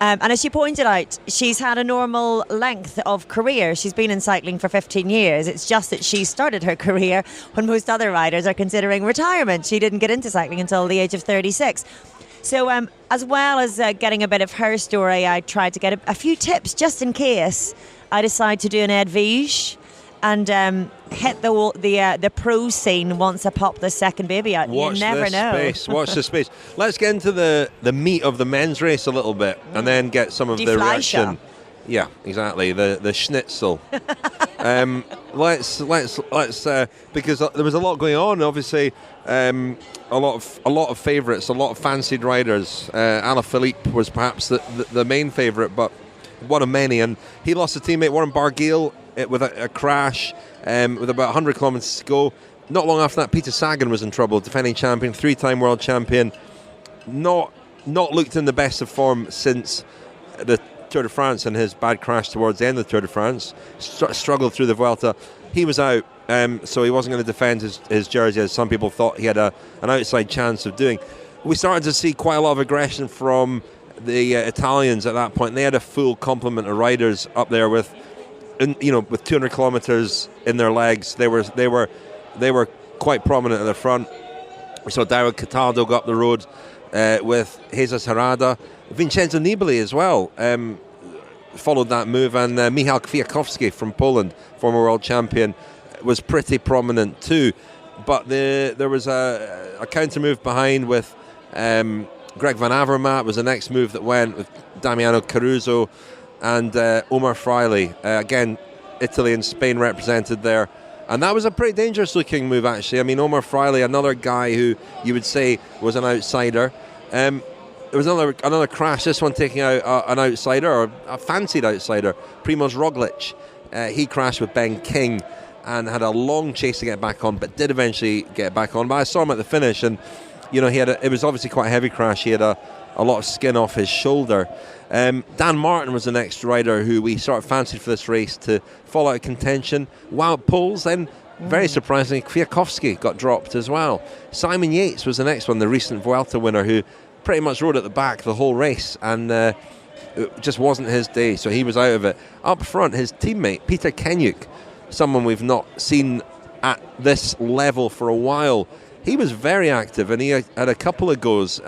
S3: And as she pointed out, she's had a normal length of career. She's been in cycling for 15 years. It's just that she started her career when most other riders are considering retirement. She didn't get into cycling until the age of 36. So as well as getting a bit of her story, I tried to get a few tips just in case I decide to do an Edwige and hit the pro scene once I pop the second baby out.
S2: Watch
S3: you never know.
S2: Watch this space. Let's get into the meat of the men's race a little bit, and then get some of the reaction. Yeah, exactly. The schnitzel. Let's because there was a lot going on. Obviously, a lot of favourites, a lot of fancied riders. Alaphilippe was perhaps the main favourite, but one of many, and he lost a teammate, Warren Barguil, with a crash with about 100 kilometres to go. Not long after that, Peter Sagan was in trouble, defending champion, 3-time world champion, not looked in the best of form since the Tour de France and his bad crash towards the end of the Tour de France. Struggled through the Vuelta. He was out, so he wasn't going to defend his jersey, as some people thought he had an outside chance of doing. We started to see quite a lot of aggression from the Italians at that point. They had a full complement of riders up there with 200 kilometres in their legs. They were quite prominent at the front. We saw Dario Cataldo go up the road with Jesus Herrada. Vincenzo Nibali as well followed that move, and Michał Kwiatkowski from Poland, former world champion, was pretty prominent too. But there was a counter move behind with Greg Van Avermaet was the next move that went, with Damiano Caruso and Omar Fraile. Again, Italy and Spain represented there. And that was a pretty dangerous looking move, actually. I mean, Omar Fraile, another guy who you would say was an outsider. there was another crash, this one taking out an outsider, or a fancied outsider, Primož Roglic. He crashed with Ben King and had a long chase to get back on, but did eventually get back on. But I saw him at the finish, and it was obviously quite a heavy crash. He had a lot of skin off his shoulder. Dan Martin was the next rider who we sort of fancied for this race to fall out of contention. Wild pulls, then very surprisingly, Kwiatkowski got dropped as well. Simon Yates was the next one, the recent Vuelta winner, who pretty much rode at the back the whole race, and it just wasn't his day, so he was out of it. Up front, his teammate, Peter Kennaugh, someone we've not seen at this level for a while, he was very active, and he had a couple of goes.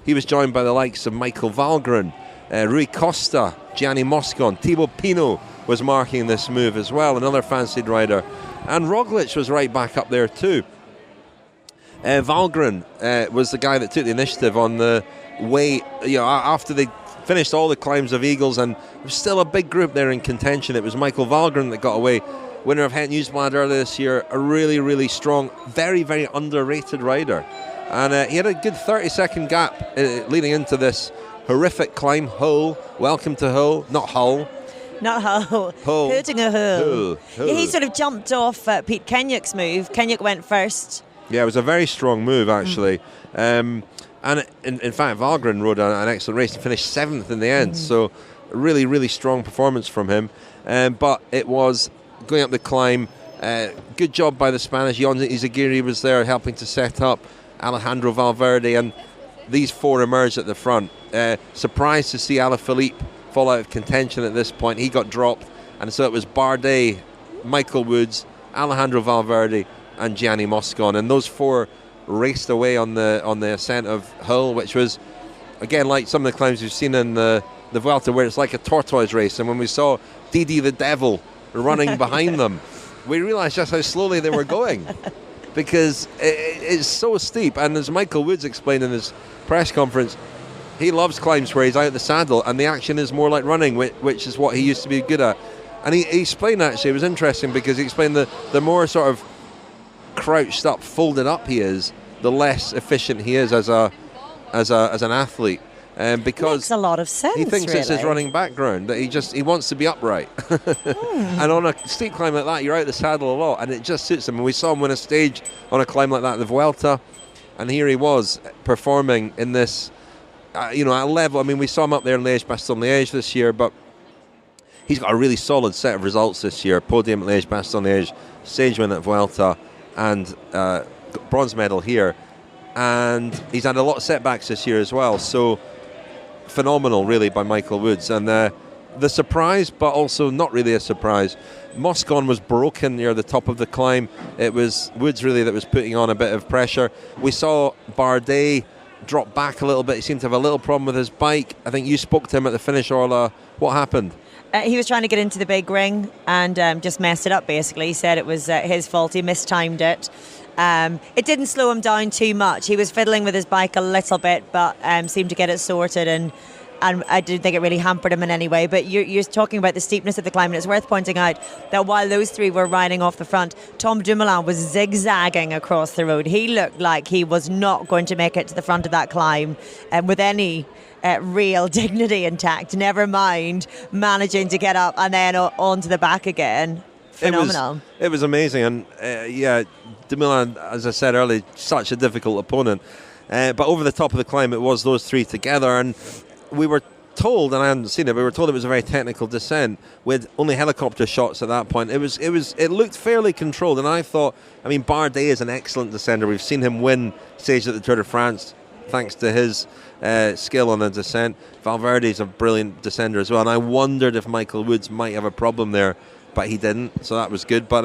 S2: He was joined by the likes of Michael Valgren, Rui Costa, Gianni Moscon. Thibaut Pinot was marking this move as well, another fancied rider. And Roglic was right back up there too. Valgren was the guy that took the initiative on the way, after they finished all the climbs of Eagles, and there was still a big group there in contention. It was Michael Valgren that got away, winner of Het Nieuwsblad earlier this year, a really, really strong, very, very underrated rider. And he had a good 30-second gap leading into this horrific climb. Hull, welcome to Hull, not Hull.
S3: Not Hull.
S2: Hull.
S3: Hull.
S2: Hull.
S3: He sort of jumped off Pete Kenyuk's move. Kenyuk went first.
S2: Yeah, it was a very strong move, actually. And in fact, Valgren rode an excellent race and finished 7th in the end. So a really, really strong performance from him. But it was going up the climb. Good job by the Spanish. Jon Izaguirre was there helping to set up Alejandro Valverde, and these four emerged at the front. Surprised to see Alaphilippe fall out of contention at this point. He got dropped, and so it was Bardet, Michael Woods, Alejandro Valverde and Gianni Moscon, and those four raced away on the ascent of Hull, which was again like some of the climbs we've seen in the Vuelta, where it's like a tortoise race. And when we saw Didi the Devil running behind them, we realised just how slowly they were going, because it's so steep. And as Michael Woods explained in his press conference, he loves climbs where he's out the saddle and the action is more like running, which is what he used to be good at. And he explained, actually, it was interesting because he explained the more sort of crouched up, folded up he is, the less efficient he is as an athlete. Because
S3: makes a lot of sense.
S2: He thinks
S3: really.
S2: It's his running background, that he wants to be upright. And on a steep climb like that, you're out the saddle a lot, and it just suits him. And we saw him win a stage on a climb like that at the Vuelta, and here he was performing in this, at a level. I mean, we saw him up there in Liège-Bastogne-Liège this year, but he's got a really solid set of results this year. Podium at Liège-Bastogne-Liège, stage win at Vuelta, and bronze medal here. And he's had a lot of setbacks this year as well, so phenomenal really by Michael Woods. And the surprise, but also not really a surprise, Moscon was broken near the top of the climb. It was Woods really that was putting on a bit of pressure. We saw Bardet drop back a little bit. He seemed to have a little problem with his bike. I think you spoke to him at the finish, Orla. What happened?
S3: He was trying to get into the big ring and just messed it up, basically. He said it was his fault. He mistimed it. It didn't slow him down too much. He was fiddling with his bike a little bit, but seemed to get it sorted, and I didn't think it really hampered him in any way. But you're talking about the steepness of the climb, and it's worth pointing out that while those three were riding off the front, Tom Dumoulin was zigzagging across the road. He looked like he was not going to make it to the front of that climb with any real dignity intact, never mind managing to get up and then onto the back again. Phenomenal.
S2: It was amazing. And Dumoulin, as I said earlier, such a difficult opponent. But over the top of the climb, it was those three together. And we were told, and I hadn't seen it, but we were told it was a very technical descent with only helicopter shots at that point. It looked fairly controlled. And I thought, Bardet is an excellent descender. We've seen him win stage at the Tour de France thanks to his skill on the descent. Valverde's a brilliant descender as well. And I wondered if Michael Woods might have a problem there, but he didn't, so that was good. But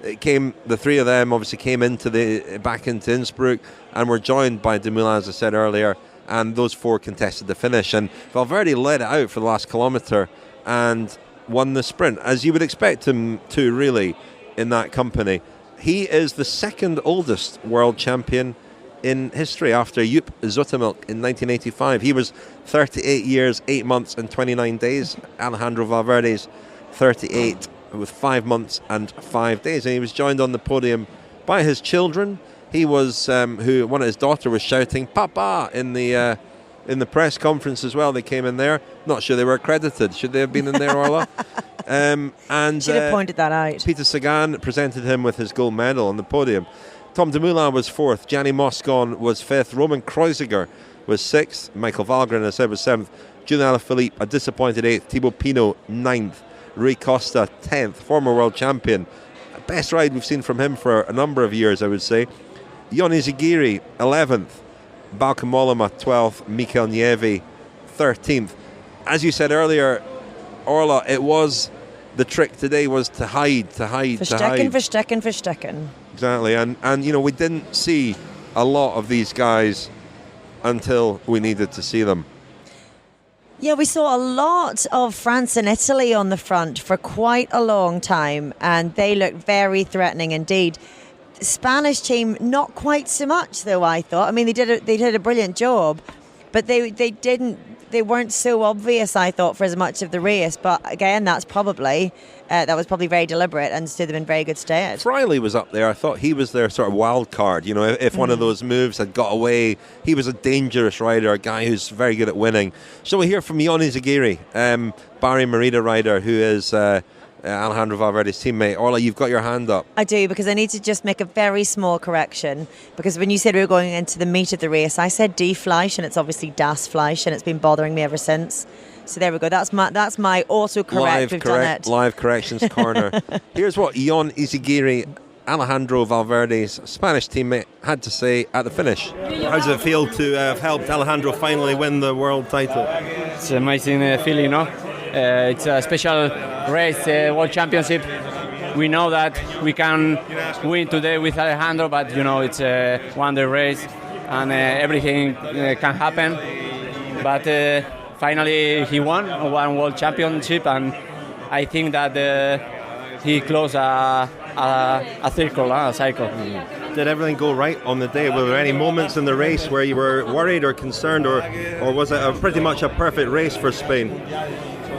S2: the three of them obviously came back into Innsbruck and were joined by Dumoulin, as I said earlier, and those four contested the finish. And Valverde led it out for the last kilometre and won the sprint, as you would expect him to, really, in that company. He is the second oldest world champion in history after Joop Zoetemelk in 1985. He was 38 years, 8 months and 29 days. Alejandro Valverde's 38 with 5 months and 5 days, and he was joined on the podium by his children. He was one of his daughter was shouting "Papa" in the in the press conference as well. They came in there. Not sure they were accredited. Should they have been in there, Orla? And
S3: should have pointed that out.
S2: Peter Sagan presented him with his gold medal on the podium. Tom Dumoulin was 4th. Gianni Moscon was 5th. Roman Kreuziger was 6th. Michael Valgren, as I said, was 7th. Julian Alaphilippe, a disappointed 8th. Thibaut Pinot, 9th. Rui Costa, 10th. Former world champion. Best ride we've seen from him for a number of years, I would say. Ion Izaguirre, 11th. Bauke Mollema, 12th. Mikel Nieve, 13th. As you said earlier, Orla, it was the trick today was to hide.
S3: Verstecken.
S2: Exactly, and you know, we didn't see a lot of these guys until we needed to see them.
S3: Yeah, we saw a lot of France and Italy on the front for quite a long time, and they looked very threatening indeed. The Spanish team, not quite so much, though, I thought. I mean, they did a brilliant job, but they weren't so obvious, I thought, for as much of the race. But again, that was probably very deliberate and stood them in very good stead.
S2: Friley was up there. I thought he was their sort of wild card. You know, if one of those moves had got away, he was a dangerous rider, a guy who's very good at winning. So we hear from Ion Izaguirre, Barry Merida rider, who is Alejandro Valverde's teammate. Orla, you've got your hand up.
S3: I do, because I need to just make a very small correction, because when you said we were going into the meat of the race, I said Die Fleisch, and it's obviously Das Fleisch, and it's been bothering me ever since. So there we go. That's my autocorrect. We've done it.
S2: Live corrections corner. Here's what Ion Izaguirre, Alejandro Valverde's Spanish teammate, had to say at the finish. How does it feel to have helped Alejandro finally win the world title?
S8: It's an amazing feeling, no? It's a special race, World Championship. We know that we can win today with Alejandro, but you know, it's a one-day race and everything can happen. But finally he won one World Championship, and I think that he closed a cycle.
S2: Did everything go right on the day? Were there any moments in the race where you were worried or concerned, or was it pretty much a perfect race for Spain?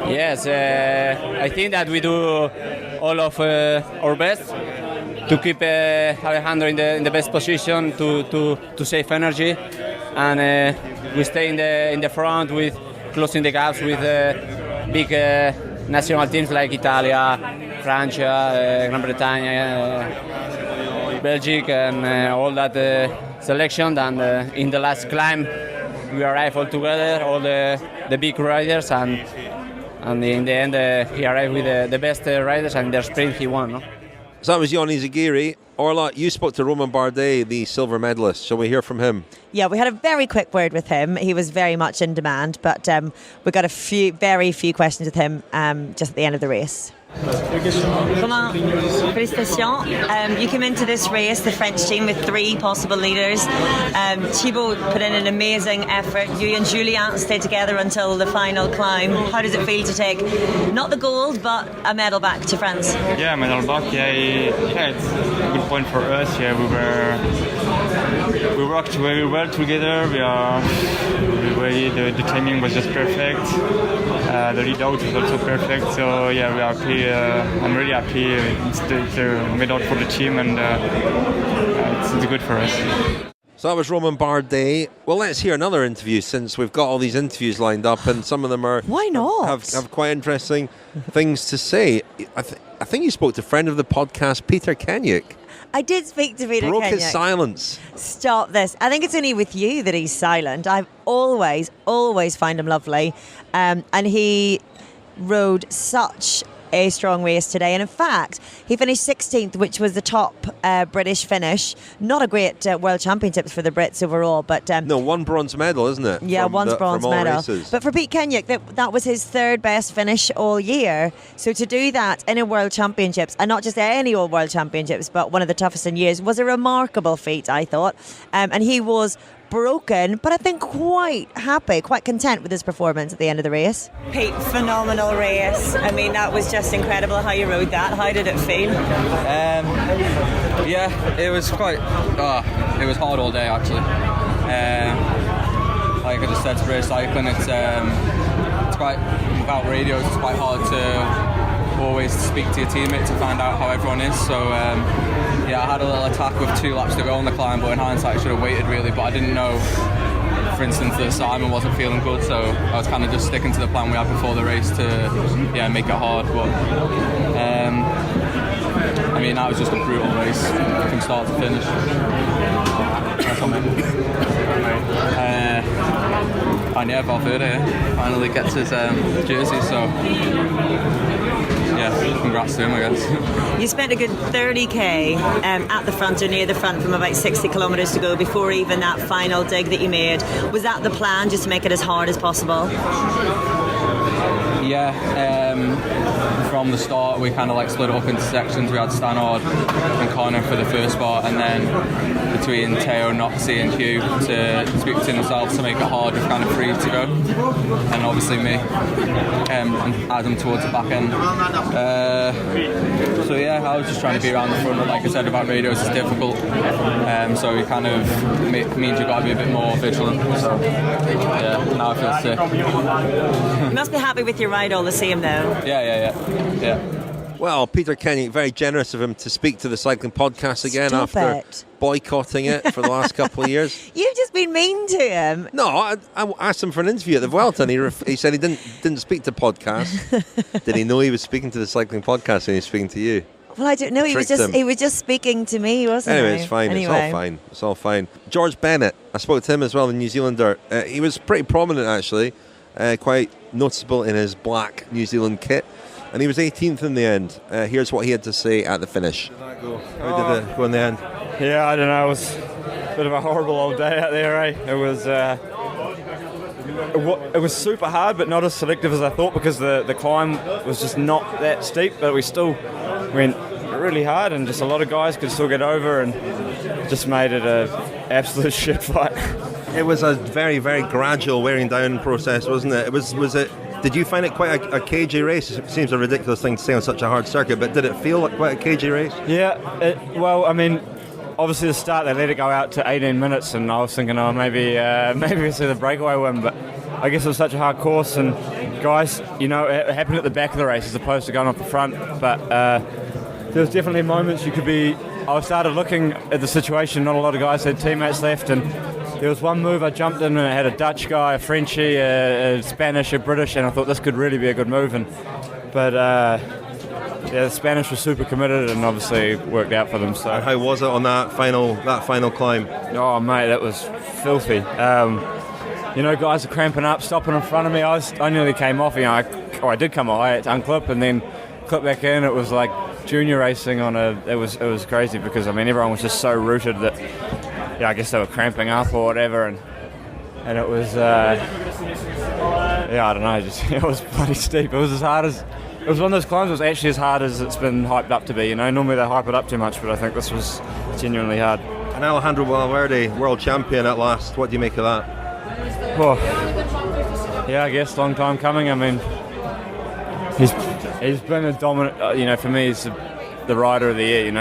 S8: Yes, I think that we do all of our best to keep Alejandro in the best position to save energy, and we stay in the front with closing the gaps with big national teams like Italia, France, Gran Bretagne, Belgium, and all that selection. And in the last climb, we arrived all together, all the big riders, and in the end, he arrived with the best riders, and in their sprint he won. No?
S2: So that was Ion Izaguirre. Orla, you spoke to Romain Bardet, the silver medalist. Shall we hear from him?
S3: Yeah, we had a very quick word with him. He was very much in demand, but we got very few questions with him just at the end of the race. Romain, félicitations. You came into this race, the French team, with 3 possible leaders. Thibaut put in an amazing effort. You and Julien stayed together until the final climb. How does it feel to take not the gold, but a medal back to France?
S9: Yeah, medal back. Yeah, it's a good point for us. Yeah, we worked very well together. The timing was just perfect. The lead out was also perfect. So yeah, we are happy. I'm really happy. It's a medal for the team, and it's good for us.
S2: So that was Romain Bardet. Well, let's hear another interview, since we've got all these interviews lined up, and some of them are
S3: why not
S2: have quite interesting things to say. I think you spoke to a friend of the podcast, Peter Kennaugh.
S3: I did speak to Peter Kennaugh.
S2: Broke his silence.
S3: Stop this. I think it's only with you that he's silent. I've always find him lovely. And he rode such a strong race today, and in fact he finished 16th, which was the top British finish. Not a great World Championships for the Brits overall, but
S2: no, 1 bronze medal, isn't it?
S3: Yeah, one bronze medal.
S2: Races.
S3: But for Pete Kennaugh, that was his 3rd best finish all year. So to do that in a World Championships, and not just any old World Championships, but one of the toughest in years, was a remarkable feat, I thought. And he was broken, but I think quite happy, quite content with his performance at the end of the race. Pete, phenomenal race. I mean, that was just incredible how you rode that. How did it feel?
S10: Yeah, it was quite. It was hard all day actually. Like I just said, to race cycling, it's quite, without radios, it's quite hard to always speak to your teammate to find out how everyone is. So yeah, I had a little attack with 2 laps to go on the climb, but in hindsight I should have waited really, but I didn't know for instance, that Simon wasn't feeling good, so I was kind of just sticking to the plan we had before the race to make it hard. But I mean, that was just a brutal race from start to finish. And yeah, Valverde finally gets his jersey, so yeah, congrats to him, I guess.
S3: You spent a good 30k at the front or near the front from about 60 kilometres to go before even that final dig that you made. Was that the plan, just to make it as hard as possible?
S10: Yeah, from the start we kind of like split it up into sections. We had Stannard and Connor for the first part, and then between Teo, Noxie and Hugh to speak between themselves to make it hard with kind of free to go, and obviously me and Adam towards the back end. So yeah, I was just trying to be around the front, but like I said about radios, it's difficult, so it kind of means you've got to be a bit more vigilant. So yeah, now I feel sick.
S3: You must be happy with your ride all the same though.
S10: Yeah.
S2: Well, Peter Kennaugh, very generous of him to speak to the Cycling Podcast again after boycotting it for the last couple of years.
S3: You've just been mean to him.
S2: No, I asked him for an interview at the Vuelta, and he said he didn't speak to podcasts. Did he know he was speaking to the Cycling Podcast and he was speaking to you?
S3: Well, I don't know. He was just speaking to me, wasn't he?
S2: Anyway, it's fine. Anyway. It's all fine. George Bennett, I spoke to him as well, the New Zealander. He was pretty prominent actually, quite noticeable in his black New Zealand kit. And he was 18th in the end. Here's what he had to say at the finish. How did it go in the end?
S11: Yeah, I don't know. It was a bit of a horrible old day out there, eh? It was super hard, but not as selective as I thought, because the climb was just not that steep, but we still went really hard, and just a lot of guys could still get over, and just made it an absolute shit fight.
S2: It was a very, very gradual wearing down process, wasn't it? Was it? Did you find it quite a cagey race? It seems a ridiculous thing to say on such a hard circuit, but did it feel like quite a cagey race?
S11: Yeah, well, I mean, obviously the start they let it go out to 18 minutes, and I was thinking, maybe we see the breakaway win, but I guess it was such a hard course, and guys, it happened at the back of the race as opposed to going off the front, but there was definitely moments I started looking at the situation, not a lot of guys had teammates left, and there was one move I jumped in and it had a Dutch guy, a Frenchie, a Spanish, a British, and I thought this could really be a good move. But the Spanish were super committed and obviously worked out for them. So
S2: and how was it on that final climb?
S11: Oh mate, that was filthy. Guys are cramping up, stopping in front of me. I nearly came off. I did come off. I had to unclip and then clip back in. It was like junior racing on it was crazy, because everyone was just so rooted that. Yeah, I guess they were cramping up or whatever, and it was, I don't know, it was bloody steep. It was one of those climbs that was actually as hard as it's been hyped up to be. Normally they hype it up too much, but I think this was genuinely hard.
S2: And Alejandro Valverde, world champion at last. What do you make of that?
S11: Oh, yeah, I guess long time coming. He's been a dominant. For me, he's the rider of the year.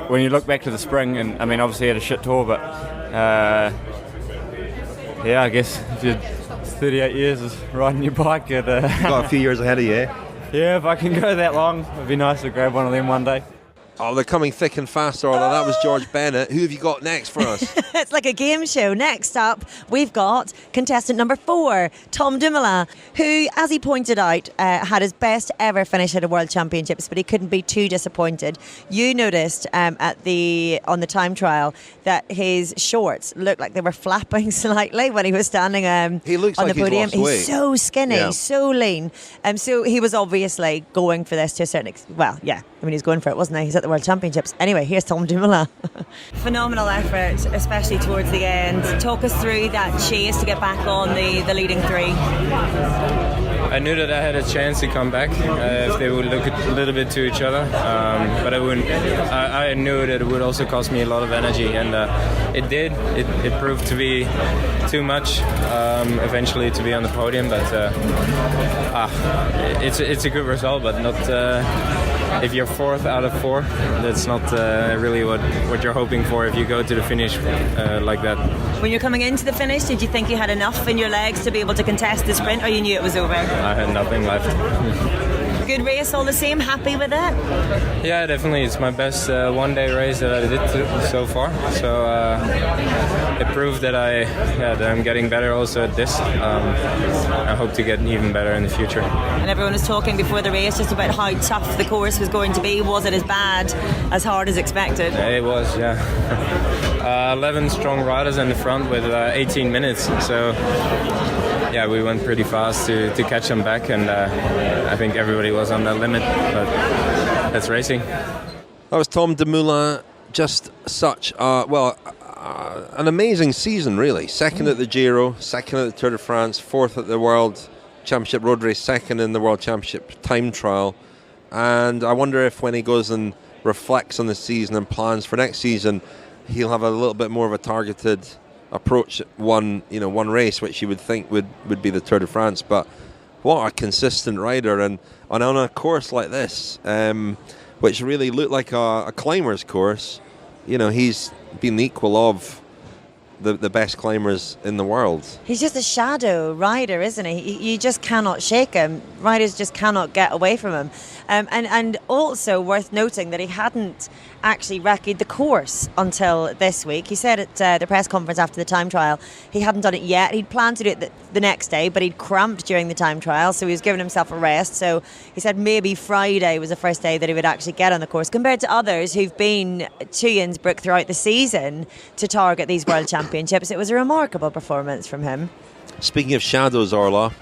S11: When you look back to the spring, and obviously he had a shit tour, but I guess if you're 38 years of riding your bike, got
S2: a few years ahead of you.
S11: Yeah, if I can go that long, it'd be nice to grab one of them one day.
S2: Oh, they're coming thick and fast, Orla. That was George Bennett. Who have you got next for us?
S3: It's like a game show. Next up, we've got contestant number 4, Tom Dumoulin, who, as he pointed out, had his best ever finish at a World Championships, but he couldn't be too disappointed. You noticed on the time trial that his shorts looked like they were flapping slightly when he was standing
S2: he looks
S3: on
S2: like
S3: the podium.
S2: He's
S3: so skinny,
S2: yeah.
S3: so lean. So he was obviously going for this to a certain extent. Well, yeah. He was going for it, wasn't he? He's at the World Championships. Anyway, here's Tom Dumoulin. Phenomenal effort, especially towards the end. Talk us through that chase to get back on the leading 3.
S12: I knew that I had a chance to come back if they would look a little bit to each other, but I wouldn't. I knew that it would also cost me a lot of energy, and it did. It proved to be too much eventually to be on the podium, but it's a good result, but not. If you're 4th out of 4, that's not really what you're hoping for if you go to the finish like that.
S3: When you're coming into the finish, did you think you had enough in your legs to be able to contest the sprint, or you knew it was over?
S12: I had nothing left.
S3: good race all the same? Happy with it?
S12: Yeah, definitely. It's my best one-day race that I did so far. So it proved that I'm getting better also at this. I hope to get even better in the future.
S3: And everyone was talking before the race just about how tough the course was going to be. Was it as bad, as hard as expected?
S12: Yeah, it was, yeah. 11 strong riders in the front with 18 minutes. So yeah, we went pretty fast to catch them back, and I think everybody was on the limit, but that's racing.
S2: That was Tom Dumoulin. Just such an amazing season, really. Second at the Giro, second at the Tour de France, fourth at the World Championship Road Race, second in the World Championship Time Trial. And I wonder if when he goes and reflects on the season and plans for next season, he'll have a little bit more of a targeted approach at one race, which you would think would be the Tour de France. But what a consistent rider, and on a course like this, which really looked like a climber's course, he's been the equal of the best climbers in the world.
S3: He's just a shadow rider, isn't he? You just cannot shake him. Riders just cannot get away from him. And also worth noting that he hadn't actually recce'd the course until this week. He said at the press conference after the time trial he hadn't done it yet. He'd planned to do it the next day, but he'd cramped during the time trial, so he was giving himself a rest. So he said maybe Friday was the first day that he would actually get on the course, compared to others who've been to Innsbruck throughout the season to target these World Championships. It was a remarkable performance from him.
S2: Speaking of shadows, Orla,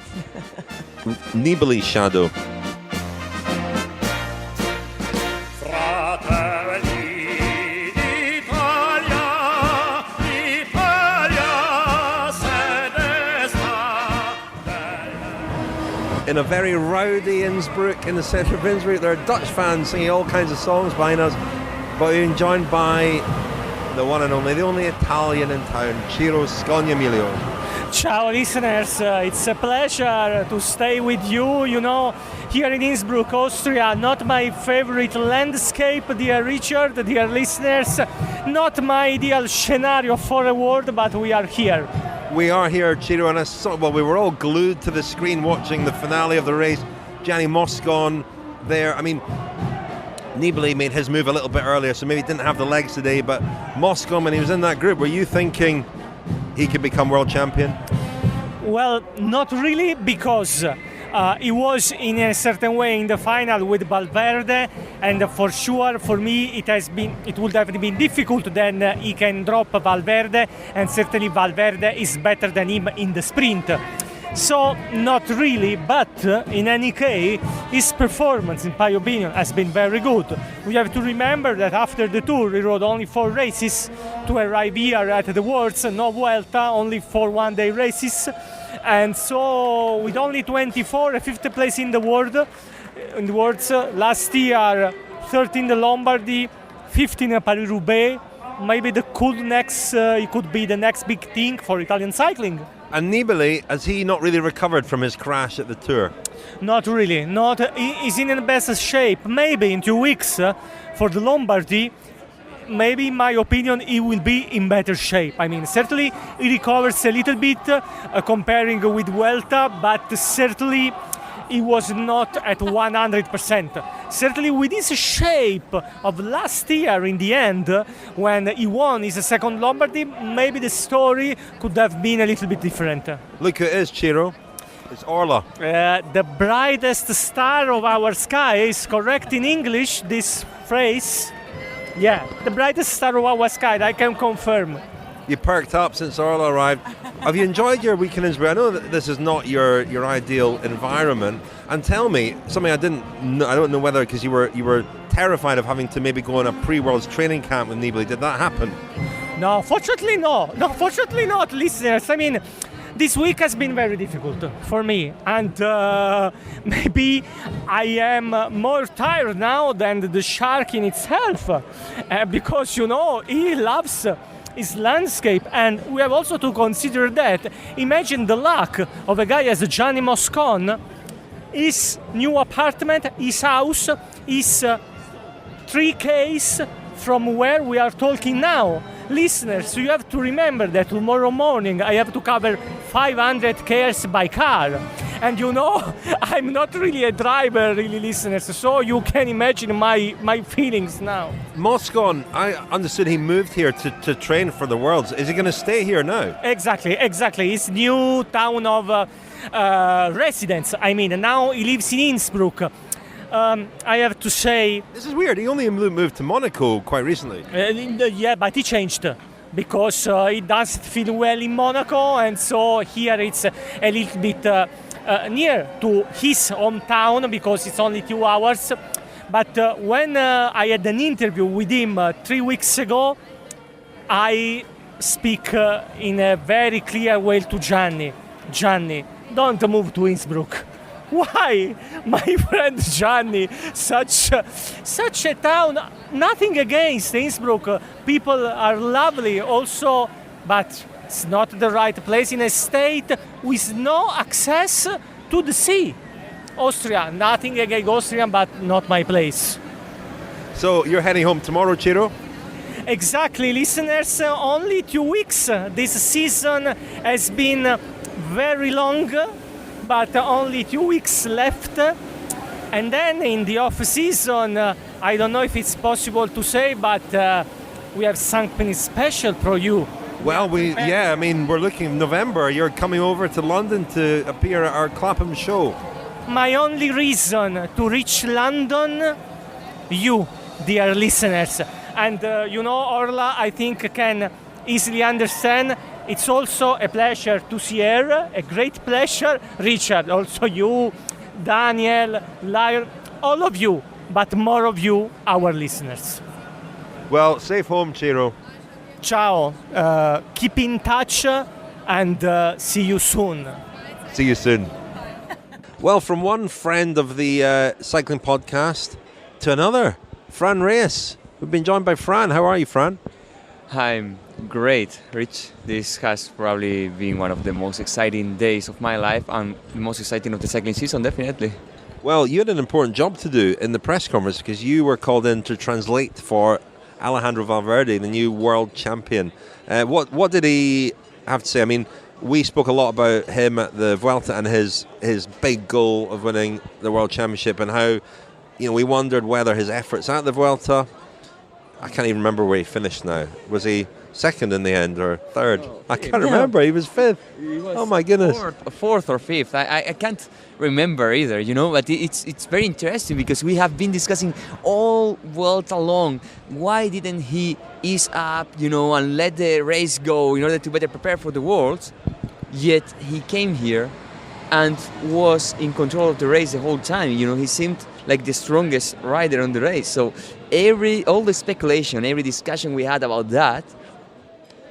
S2: Nibali's shadow. In a very rowdy Innsbruck, in the centre of Innsbruck, there are Dutch fans singing all kinds of songs behind us, but we're joined by the one and only, the only Italian in town, Ciro Scognamiglio.
S13: Ciao listeners, it's a pleasure to stay with you, here in Innsbruck, Austria. Not my favorite landscape, dear Richard, dear listeners, not my ideal scenario for a world, but we are here.
S2: We are here, Ciro, and we were all glued to the screen watching the finale of the race. Gianni Moscon there. I mean, Nibali made his move a little bit earlier, so maybe he didn't have the legs today, but Moscon, when he was in that group, were you thinking he could become world champion?
S13: Well, not really, because he was in a certain way in the final with Valverde, and for sure for me it would have been difficult. Then he can drop Valverde, and certainly Valverde is better than him in the sprint. So not really, but in any case his performance in my opinion has been very good. We have to remember that after the Tour he rode only 4 races to arrive here at the Worlds, no Vuelta, only 4 one-day races. And so with only 24, a 5th place in the world, last year 13 the Lombardy, 15 Paris-Roubaix, maybe it could be the next big thing for Italian cycling.
S2: And Nibali, has he not really recovered from his crash at the Tour?
S13: Not really, he's in the best shape. Maybe in 2 weeks for the Lombardy, maybe in my opinion he will be in better shape. I mean, certainly he recovers a little bit comparing with Vuelta, but certainly he was not at 100%. Certainly with his shape of last year in the end, when he won his second Lombardy, maybe the story could have been a little bit different.
S2: Look who it is, Ciro. It's Orla.
S13: The brightest star of our sky, is correct in English, this phrase? Yeah, the brightest star of our sky, I can confirm.
S2: You perked up since Orla arrived. Have you enjoyed your week in Innsbruck? I know that this is not your ideal environment. And tell me something I don't know whether, because you were terrified of having to maybe go on a pre-Worlds training camp with Nibali. Did that happen?
S13: No, fortunately no. No, fortunately not, listeners. I mean, this week has been very difficult for me, and maybe I am more tired now than the shark in itself, because he loves his landscape, and we have also to consider that. Imagine the luck of a guy as Gianni Moscon. His new apartment, his house, is 3 k's from where we are talking now. Listeners, you have to remember that tomorrow morning I have to cover 500 k's by car. And I'm not really a driver, really, listeners, so you can imagine my feelings now.
S2: Moscon, I understood he moved here to train for the Worlds. Is he going to stay here now?
S13: Exactly. It's new town of residence. I mean, now he lives in Innsbruck. I have to say...
S2: This is weird. He only moved to Monaco quite recently.
S13: Yeah, but he changed because he doesn't feel well in Monaco, and so here it's a little bit near to his hometown because it's only 2 hours. But when I had an interview with him 3 weeks ago, I speak in a very clear way to Gianni, don't move to Innsbruck. Why? My friend Gianni, such a town, nothing against Innsbruck. People are lovely also, but it's not the right place in a state with no access to the sea. Austria, nothing against Austria, but not my place.
S2: So you're heading home tomorrow, Ciro?
S13: Exactly, listeners, only 2 weeks. This season has been very long, but only 2 weeks left. And then in the off-season, I don't know if it's possible to say, but we have something special for you.
S2: Well, we're looking November. You're coming over to London to appear at our Clapham show.
S13: My only reason to reach London, you, dear listeners. And Orla, I think, can easily understand. It's also a pleasure to see her, a great pleasure. Richard, also you, Daniel, Lion, all of you, but more of you, our listeners.
S2: Well, safe home, Ciro.
S13: Ciao. Keep in touch and see you soon.
S2: See you soon. Well, from one friend of the cycling podcast to another, Fran Reyes. We've been joined by Fran. How are you, Fran?
S14: I'm great, Rich. This has probably been one of the most exciting days of my life and the most exciting of the cycling season, definitely.
S2: Well, you had an important job to do in the press conference because you were called in to translate for Alejandro Valverde, the new world champion. What did he have to say? I mean, we spoke a lot about him at the Vuelta and his big goal of winning the world championship, and how we wondered whether his efforts at the Vuelta, I can't even remember where he finished now. Was he second in the end or third? I can't remember. He was fifth. Oh my goodness.
S14: Fourth or fifth. I can't remember either, but it's very interesting because we have been discussing all Vuelta long. Why didn't he ease up, and let the race go in order to better prepare for the Worlds? Yet he came here and was in control of the race the whole time. He seemed like the strongest rider on the race. So all the speculation, every discussion we had about that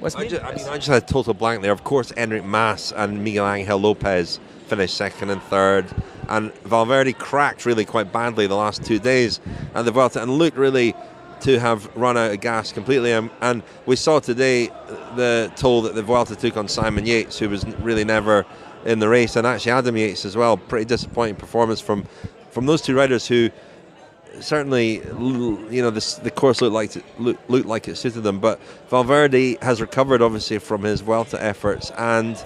S14: was
S2: I just had a total blank there. Of course, Enric Mas and Miguel Angel Lopez finished second and third, and Valverde cracked really quite badly the last 2 days at the Vuelta and looked really to have run out of gas completely. And we saw today the toll that the Vuelta took on Simon Yates, who was really never in the race, and actually Adam Yates as well. Pretty disappointing performance from those two riders who certainly, the course looked like it suited them. But Valverde has recovered obviously from his Vuelta efforts, and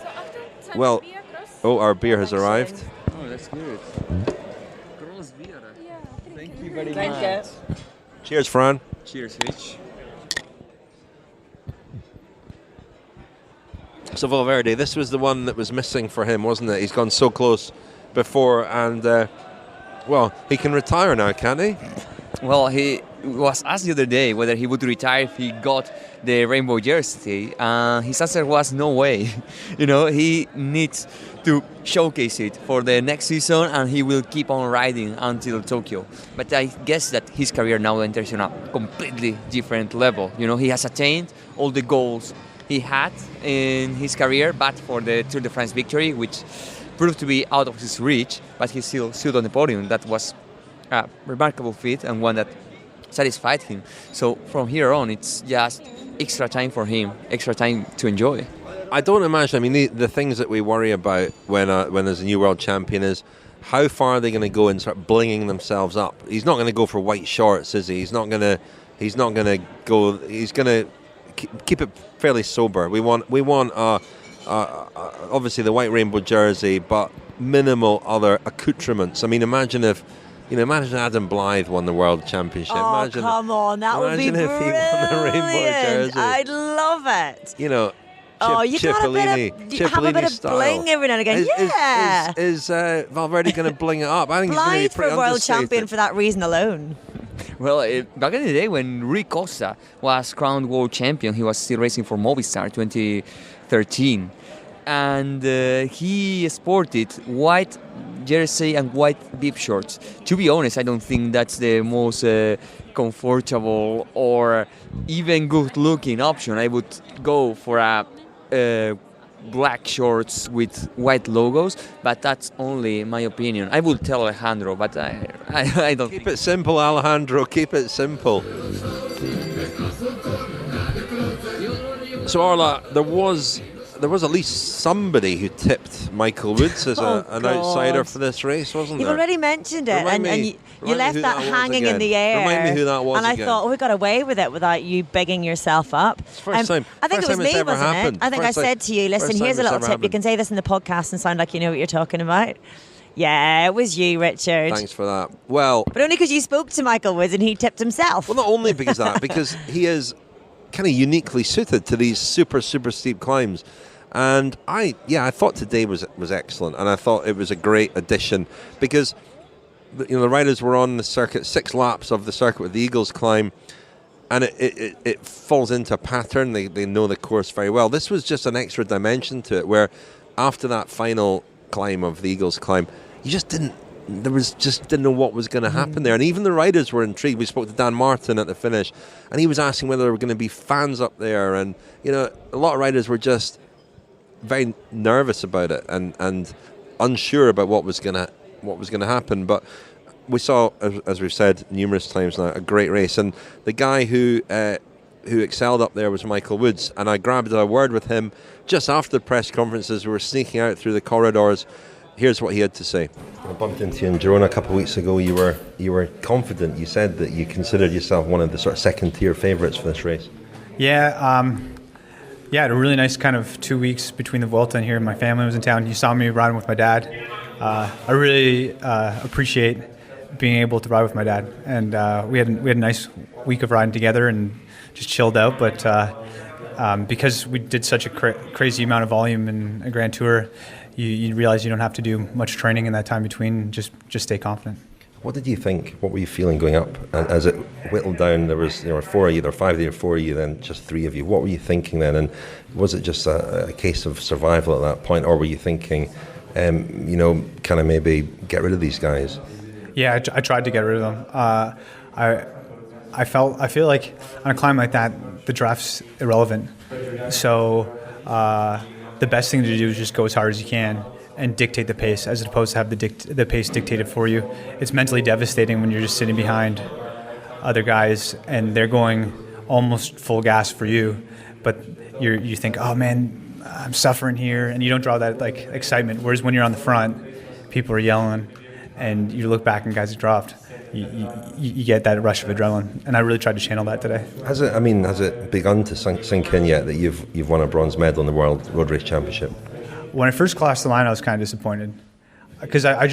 S2: our beer has arrived.
S14: Oh, that's good. Thank you very
S3: much.
S14: You.
S2: Cheers, Fran.
S14: Cheers, Rich.
S2: So Valverde, this was the one that was missing for him, wasn't it? He's gone so close before, and he can retire now, can't he?
S14: Well, he was asked the other day whether he would retire if he got the rainbow jersey. His answer was no way. He needs to showcase it for the next season, and he will keep on riding until Tokyo. But I guess that his career now enters on a completely different level. He has attained all the goals he had in his career, but for the Tour de France victory, which proved to be out of his reach, but he still stood on the podium. That was a remarkable feat and one that satisfied him. So from here on, it's just extra time for him, extra time to enjoy.
S2: I don't imagine. I mean, the things that we worry about when there's a new world champion is how far are they going to go and start blinging themselves up. He's not going to go for white shorts, is he? He's not going to go. He's going to keep it fairly sober. We want obviously the white rainbow jersey, but minimal other accoutrements. I mean, imagine Adam Blythe won the World Championship.
S3: Come on, that would be brilliant.
S2: Imagine if he won the rainbow jersey.
S3: I'd love it.
S2: You know,
S3: you got a bit of bling every now and again.
S2: Is Valverde going to bling it up? I think
S3: Blythe
S2: he's
S3: for
S2: going to be pretty
S3: world champion for that reason alone.
S14: Well, back in the day when Rui Costa was crowned world champion, he was still racing for Movistar 2013. And he sported white jersey and white bib shorts. To be honest, I don't think that's the most comfortable or even good-looking option. I would go for a black shorts with white logos, but that's only my opinion. I would tell Alejandro, but I don't.
S2: Keep it simple, Alejandro. Keep it simple. So Orla, there was at least somebody who tipped Michael Woods as an outsider for this race, wasn't there?
S3: You've already mentioned it, and you left that hanging in the air.
S2: Remind me who that was.
S3: And I thought, we got away with it without you bigging yourself up.
S2: It's the first time.
S3: I think it was me, wasn't it? I think I said to you, listen, here's a little tip. You can say this in the podcast and sound like you know what you're talking about. Yeah, it was you, Richard.
S2: Thanks for that. Well,
S3: but only because you spoke to Michael Woods and he tipped himself.
S2: Well, not only because of that, because he is kind of uniquely suited to these super steep climbs. And I thought today was excellent, and I thought it was a great addition because the riders were on the circuit, 6 laps of the circuit with the Eagles climb, and it falls into a pattern. They know the course very well. This was just an extra dimension to it, where after that final climb of the Eagles climb, you just didn't know what was going to happen there. And even the riders were intrigued. We spoke to Dan Martin at the finish, and he was asking whether there were going to be fans up there, and a lot of riders were just very nervous about it and unsure about what was going to happen. But we saw, as we've said numerous times now, a great race. And the guy who excelled up there was Michael Woods. And I grabbed a word with him just after the press conferences. We were sneaking out through the corridors. Here's what he had to say. I bumped into you in Girona a couple of weeks ago. You were confident. You said that you considered yourself one of the sort of second-tier favourites for this race.
S15: Yeah. Yeah, I had a really nice kind of 2 weeks between the Vuelta and here. My family was in town. You saw me riding with my dad. I really appreciate being able to ride with my dad. And we had a nice week of riding together and just chilled out. But because we did such a crazy amount of volume in a Grand Tour, you realize you don't have to do much training in that time between. Just stay confident.
S2: What did you think? What were you feeling going up? And as it whittled down, there were 4 of you, there were 5 of you, 4 of you, then just 3 of you. What were you thinking then? And was it just a case of survival at that point, or were you thinking, kind of maybe get rid of these guys?
S15: Yeah, I tried to get rid of them. I feel like on a climb like that, the draft's irrelevant. So the best thing to do is just go as hard as you can and dictate the pace, as opposed to have the pace dictated for you. It's mentally devastating when you're just sitting behind other guys and they're going almost full gas for you, but you think, oh man, I'm suffering here, and you don't draw that like excitement. Whereas when you're on the front, people are yelling, and you look back and guys have dropped. You get that rush of adrenaline, and I really tried to channel that today.
S2: Has it begun to sink in yet that you've won a bronze medal in the World Road Race Championship?
S15: When I first crossed the line, I was kind of disappointed because I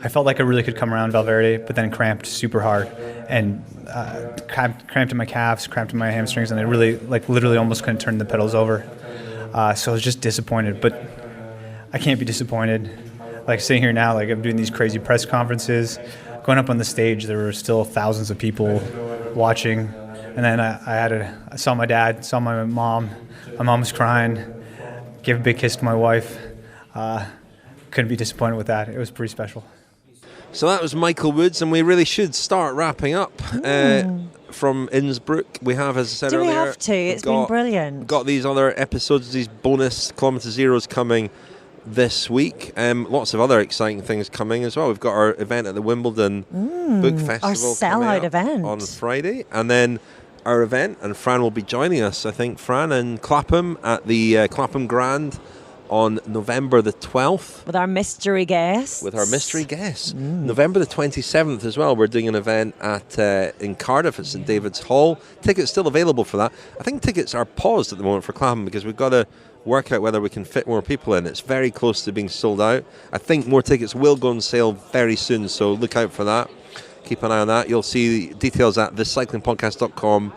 S15: felt like I really could come around Valverde, but then cramped super hard and cramped in my calves, cramped in my hamstrings, and I really, literally almost couldn't turn the pedals over. So I was just disappointed, but I can't be disappointed. Like sitting here now, like I'm doing these crazy press conferences, going up on the stage, there were still thousands of people watching, and then I saw my dad, saw my mom. My mom was crying. Gave a big kiss to my wife. Couldn't be disappointed with that. It was pretty special.
S2: So that was Michael Woods, and we really should start wrapping up from Innsbruck. We have, as I said earlier,
S3: we have to? It's been brilliant.
S2: Got these other episodes, these bonus Kilometre Zeros coming this week. Lots of other exciting things coming as well. We've got our event at the Wimbledon Book Festival.
S3: Our sellout event.
S2: On Friday. And then our event, and Fran will be joining us, I think, Fran, in Clapham at the Clapham Grand on November the 12th.
S3: With our mystery guest.
S2: November the 27th as well. We're doing an event in Cardiff at St David's Hall. Tickets still available for that. I think tickets are paused at the moment for Clapham because we've got to work out whether we can fit more people in. It's very close to being sold out. I think more tickets will go on sale very soon, so look out for that. Keep an eye on that. You'll see details at thecyclingpodcast.com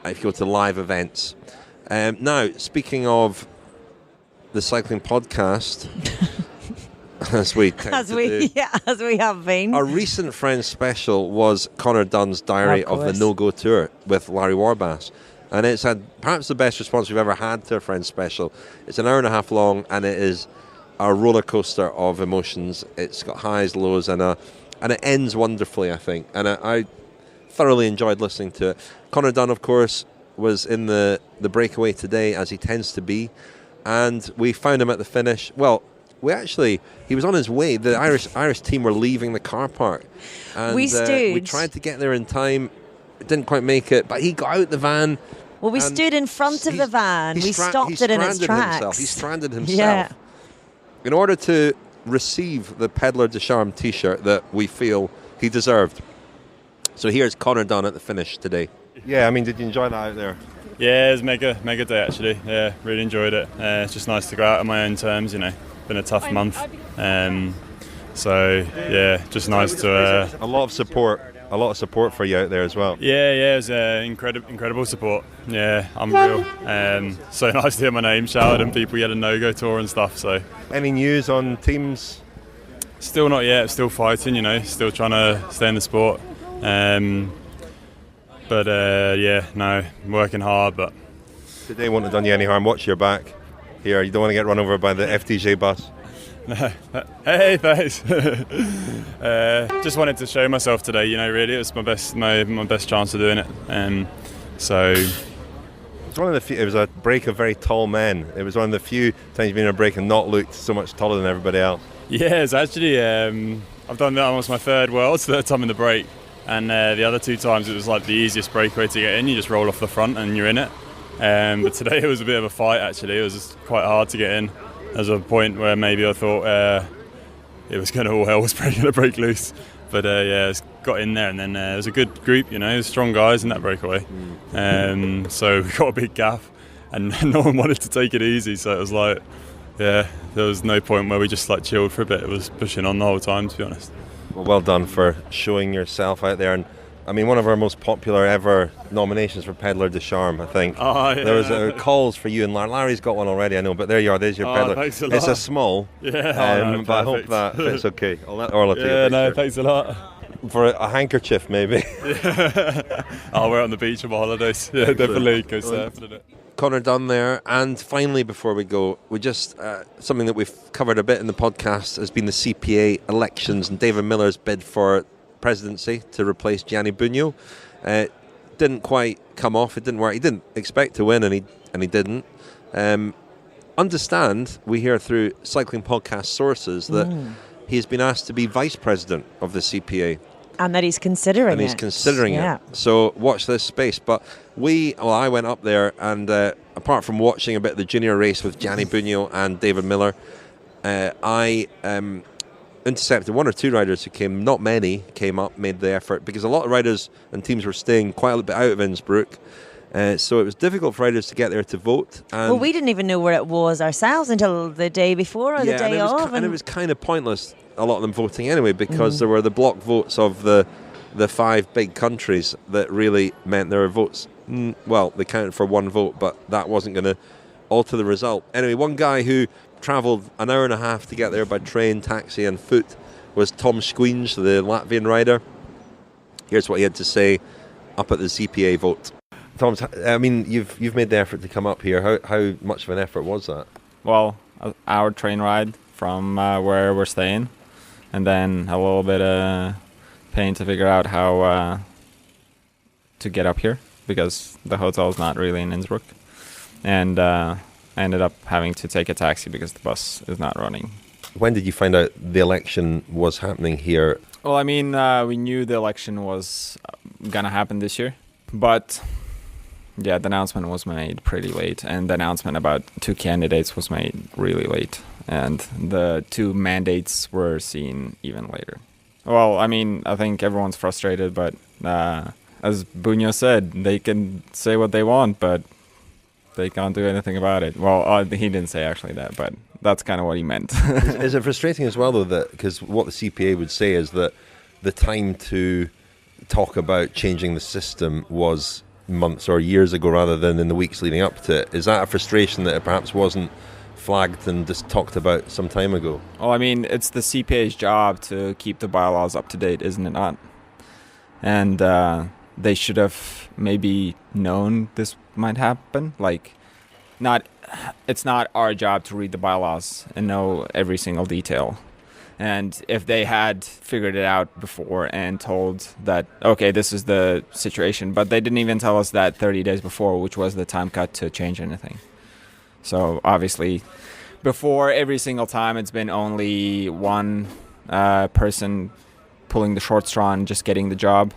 S2: if you go to live events. Now, speaking of the Cycling Podcast, as we
S3: have been.
S2: Our recent Friends special was Connor Dunn's Diary of the No-Go Tour with Larry Warbass. And it's had perhaps the best response we've ever had to a Friends special. It's an hour and a half long, and it is a roller coaster of emotions. It's got highs, lows, and it ends wonderfully, I think. And I thoroughly enjoyed listening to it. Connor Dunn, of course, was in the breakaway today, as he tends to be. And we found him at the finish. Well, he was on his way. The Irish team were leaving the car park. And
S3: we stood.
S2: We tried to get there in time. Didn't quite make it, but he got out the van.
S3: Well, we stood in front of the van. We stopped it in its tracks.
S2: He stranded himself. In order to receive the Pedlar de Charme t-shirt that we feel he deserved. So here's Connor Dunn at the finish today. Yeah, I mean, did you enjoy that out there?
S16: Yeah, it was mega day actually. Yeah, really enjoyed it. It's just nice to go out on my own terms, you know. Been a tough month. So yeah, just nice to...
S2: A lot of support for you out there as well.
S16: Yeah, it was incredible support. Yeah, unreal. So nice to hear my name shouted and people had a no-go tour and stuff. So,
S2: any news on teams?
S16: Still not yet. Still fighting, you know. Still trying to stay in the sport. But I'm working hard. But
S2: today won't have done you any harm. Watch your back. Here, you don't want to get run over by the FDJ bus.
S16: No. Hey, thanks. Just wanted to show myself today. You know, really, it was my best chance of doing it. So
S2: it's one of the few. It was a break of very tall men. It was one of the few times you've been in a break and not looked so much taller than everybody else.
S16: Yeah, it's actually. I've done that almost my third time in the break, and the other two times it was like the easiest breakaway to get in. You just roll off the front and you're in it. But today it was a bit of a fight. Actually, it was just quite hard to get in. There's a point where maybe I thought it was going to all hell was going to break loose, but it's got in there, and then it was a good group, you know, strong guys in that breakaway. So we got a big gap, and no one wanted to take it easy. So it was like, there was no point where we just like chilled for a bit. It was pushing on the whole time, to be honest.
S2: Well done for showing yourself out there. And I mean, one of our most popular ever nominations for Pedlar de Charme, I think.
S16: Oh, yeah.
S2: There was calls for you and Larry. Larry's got one already, I know, but there you are. There's your Pedlar.
S16: Thanks a lot.
S2: It's a small,
S16: but
S2: I hope that fits okay. I'll let Orla take a picture.
S16: No, thanks a lot.
S2: For a handkerchief, maybe.
S16: I'll wear it on the beach for my holidays. Yeah, definitely. Go surfing in it.
S2: Connor Dunn there. And finally, before we go, we just something that we've covered a bit in the podcast has been the CPA elections and David Miller's bid for presidency to replace Gianni Bugno. Didn't quite come off. It didn't work. He didn't expect to win, and he didn't. Understand, we hear through cycling podcast sources that he's been asked to be vice president of the CPA.
S3: And that he's considering
S2: it. So watch this space. But I went up there, and apart from watching a bit of the junior race with Gianni Bugno and David Miller, I intercepted one or two riders who came. Not many came up, made the effort, because a lot of riders and teams were staying quite a little bit out of Innsbruck. So it was difficult for riders to get there to vote. And
S3: we didn't even know where it was ourselves until the day before or the day of.
S2: And it was kind of pointless, a lot of them voting anyway, because there were the block votes of the five big countries that really meant there were votes. Well, they counted for one vote, but that wasn't going to alter the result. Anyway, one guy who travelled an hour and a half to get there by train, taxi and foot was Tom Squinge, the Latvian rider. Here's what he had to say up at the CPA vote. Tom, I mean, you've made the effort to come up here. How much of an effort was that?
S17: Well, an hour train ride from where we're staying, and then a little bit of pain to figure out how to get up here, because the hotel is not really in Innsbruck, and I ended up having to take a taxi because the bus is not running.
S2: When did you find out the election was happening here?
S17: Well, I mean, we knew the election was gonna happen this year, but Yeah, the announcement was made pretty late, and the announcement about 2 candidates was made really late, and the 2 mandates were seen even later. Well, I mean, I think everyone's frustrated, but as Bunyo said, they can say what they want, but they can't do anything about it. Well, he didn't say actually that, but that's kind of what he meant.
S2: Is it frustrating as well, though, that because what the CPA would say is that the time to talk about changing the system was months or years ago rather than in the weeks leading up to it? Is that a frustration that it perhaps wasn't flagged and just talked about some time ago?
S17: Well, I mean, it's the CPA's job to keep the bylaws up to date, isn't it not? And they should have maybe known this might happen. Like, it's not our job to read the bylaws and know every single detail. And if they had figured it out before and told that, okay, this is the situation, but they didn't even tell us that 30 days before, which was the time cut to change anything. So obviously, before every single time, it's been only one person pulling the short straw and just getting the job,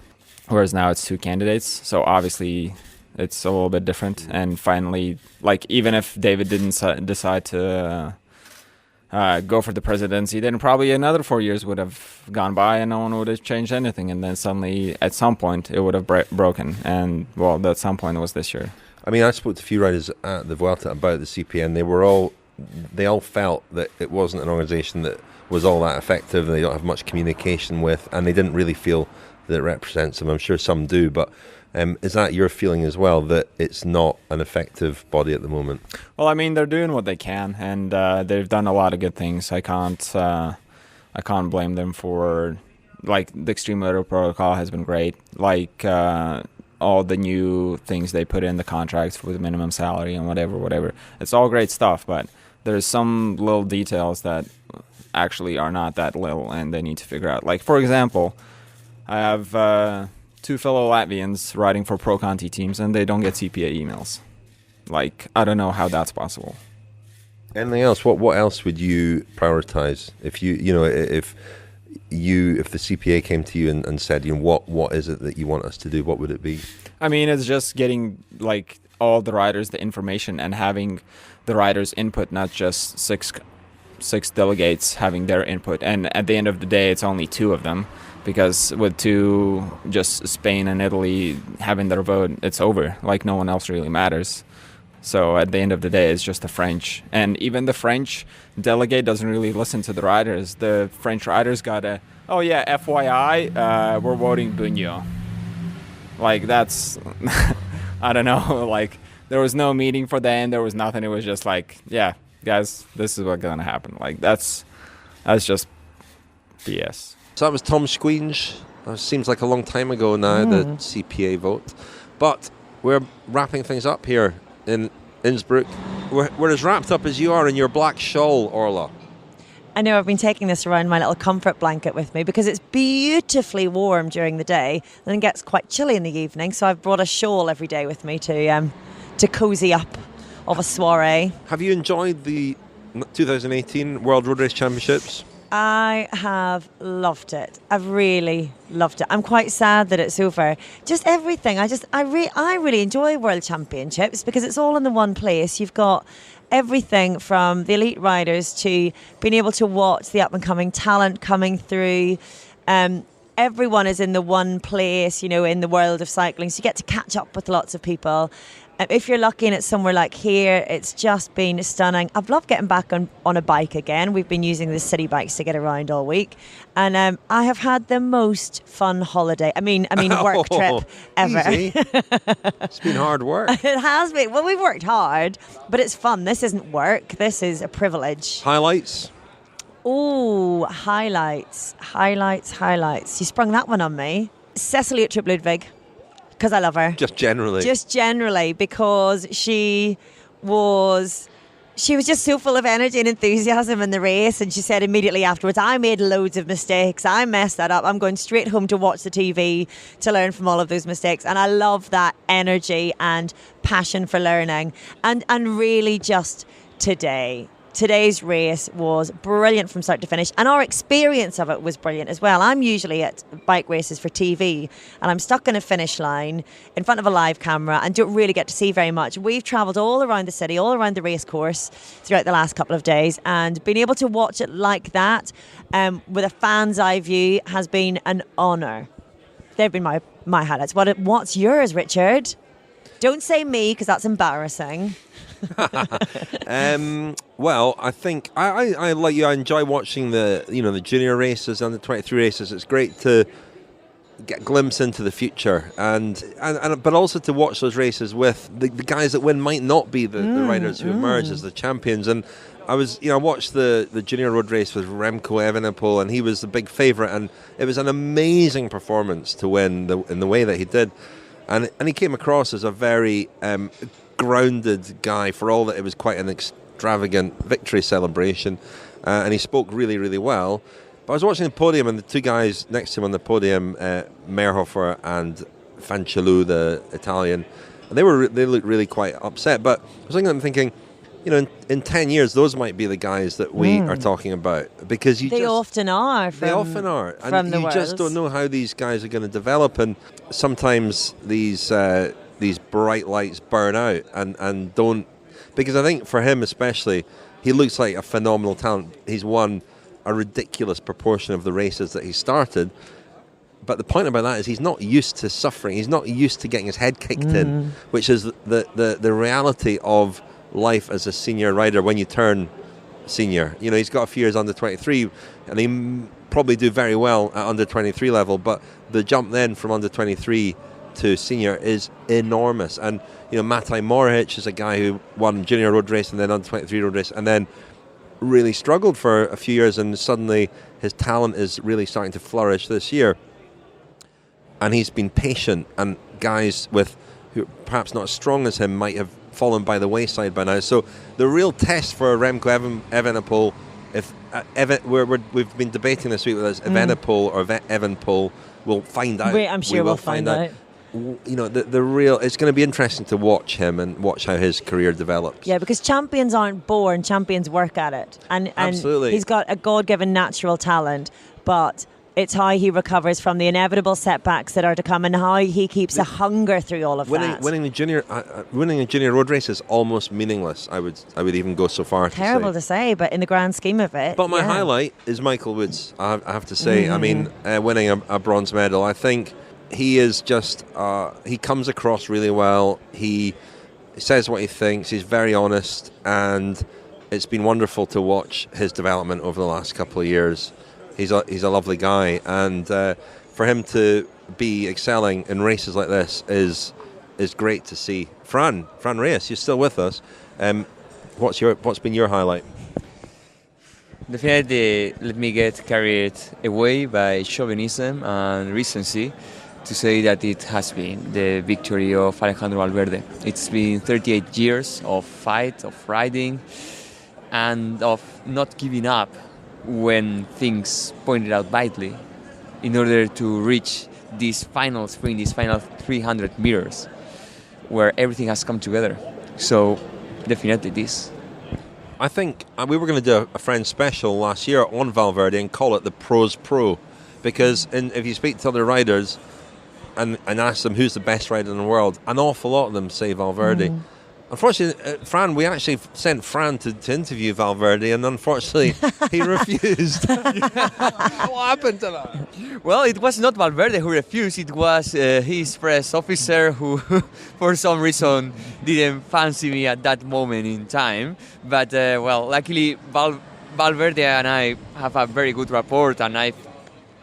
S17: whereas now it's 2 candidates. So obviously, it's a little bit different. And finally, like, even if David didn't decide to go for the presidency, then probably another 4 years would have gone by and no one would have changed anything. And then suddenly, at some point, it would have broken. And, well, that some point was this year.
S2: I mean, I spoke to a few riders at the Vuelta about the CPA, and they all felt that it wasn't an organisation that was all that effective, and they don't have much communication with, and they didn't really feel that it represents them. I'm sure some do, but is that your feeling as well, that it's not an effective body at the moment?
S17: Well, I mean, they're doing what they can, and they've done a lot of good things. I can't blame them for, like, the extreme weather protocol has been great. Like, all the new things they put in the contracts for the minimum salary and whatever. It's all great stuff, but there's some little details that actually are not that little, and they need to figure out. Like, for example, I have 2 fellow Latvians riding for Pro Conti teams, and they don't get CPA emails. Like, I don't know how that's possible.
S2: Anything else? What else would you prioritize if if the CPA came to you and said, what is it that you want us to do? What would it be?
S17: I mean, it's just getting, like, all the riders the information and having the riders' input, not just six delegates having their input. And at the end of the day, it's only 2 of them, because with 2, just Spain and Italy having their vote, it's over. Like, no one else really matters. So at the end of the day, it's just the French. And even the French delegate doesn't really listen to the riders. The French riders got a, oh yeah, FYI, we're voting Bunyo. Like, that's, I don't know, like, there was no meeting for them, there was nothing. It was just like, yeah, guys, this is what's going to happen. Like, that's just BS.
S2: So that was Tom Squeenge. Seems like a long time ago now, the CPA vote. But we're wrapping things up here in Innsbruck. We're as wrapped up as you are in your black shawl, Orla.
S3: I know, I've been taking this around my little comfort blanket with me because it's beautifully warm during the day, then it gets quite chilly in the evening, so I've brought a shawl every day with me to cosy up of a soiree.
S2: Have you enjoyed the 2018 World Road Race Championships?
S3: I have loved it. I've really loved it. I'm quite sad that it's over. Just everything. I really enjoy World Championships because it's all in the one place. You've got everything from the elite riders to being able to watch the up-and-coming talent coming through. Everyone is in the one place, in the world of cycling. So you get to catch up with lots of people. If you're lucky and it's somewhere like here, it's just been stunning. I've loved getting back on a bike again. We've been using the city bikes to get around all week. And I have had the most fun holiday. I mean work trip ever.
S2: Easy. It's been hard work.
S3: It has been. Well, we've worked hard, but it's fun. This isn't work. This is a privilege.
S2: Highlights?
S3: Oh, highlights. You sprung that one on me. Cecilia Tripp Ludwig. Because I love her.
S2: Just generally,
S3: because she was just so full of energy and enthusiasm in the race, and she said immediately afterwards, I made loads of mistakes, I messed that up, I'm going straight home to watch the TV to learn from all of those mistakes. And I love that energy and passion for learning. And really just today, today's race was brilliant from start to finish, and our experience of it was brilliant as well. I'm usually at bike races for TV, and I'm stuck in a finish line in front of a live camera and don't really get to see very much. We've travelled all around the city, all around the race course throughout the last couple of days, and being able to watch it like that with a fan's eye view has been an honour. They've been my highlights. What's yours, Richard? Don't say me, because that's embarrassing.
S2: Well, I think I like you. I enjoy watching the junior races, under 23 races. It's great to get a glimpse into the future, and but also to watch those races with the guys that win might not be the riders who emerge as the champions. And I watched the junior road race with Remco Evenepoel, and he was the big favourite, and it was an amazing performance to win in the way that he did, and he came across as a very grounded guy, for all that it was quite an extravagant victory celebration, and he spoke really, really well. But I was watching the podium, and the two guys next to him on the podium, Merhofer and Fanciullu, the Italian, and they looked really quite upset. But I was thinking, in 10 years, those might be the guys that we are talking about, because
S3: they often are.
S2: And you just don't know how these guys are going to develop, and sometimes these bright lights burn out and don't, because I think for him especially, he looks like a phenomenal talent. He's won a ridiculous proportion of the races that he started, but the point about that is he's not used to suffering. He's not used to getting his head kicked in, which is the reality of life as a senior rider when you turn senior. He's got a few years under 23, and he probably do very well at under 23 level, but the jump then from under 23 to senior is enormous. And Matej Mohoric is a guy who won junior road race and then under 23 road race, and then really struggled for a few years, and suddenly his talent is really starting to flourish this year. And he's been patient, and guys who are perhaps not as strong as him might have fallen by the wayside by now. So the real test for Remco Evenepoel, we've been debating this week whether it's Evenepoel or Evenepoel. We'll find out.
S3: I'm sure we'll find out.
S2: The real, it's going to be interesting to watch him and watch how his career develops.
S3: Yeah, because champions aren't born, champions work at it. And
S2: Absolutely.
S3: He's got a God-given natural talent, but it's how he recovers from the inevitable setbacks that are to come, and how he keeps a hunger through all of that.
S2: Winning a junior road race is almost meaningless. I would even go so far to say.
S3: Terrible to say, but in the grand scheme of it.
S2: But my highlight is Michael Woods. I have to say. I mean, winning a bronze medal. I think he is just, he comes across really well. He says what he thinks. He's very honest, and it's been wonderful to watch his development over the last couple of years. He's a lovely guy, and for him to be excelling in races like this is great to see. Fran Reyes, you're still with us. What's been your highlight?
S14: Definitely, let me get carried away by chauvinism and recency to say that it has been the victory of Alejandro Valverde. It's been 38 years of fight, of riding, and of not giving up when things pointed out badly, in order to reach this final sprint, these final 300 meters, where everything has come together. So, definitely this.
S2: I think we were going to do a Friends special last year on Valverde and call it the Pros Pro, because if you speak to other riders and ask them who's the best rider in the world, an awful lot of them say Valverde. Unfortunately, Fran, we actually sent Fran to interview Valverde, and unfortunately he refused. What happened to that?
S14: Well, it was not Valverde who refused, it was his press officer who, for some reason, didn't fancy me at that moment in time. But, luckily, Valverde and I have a very good rapport, and I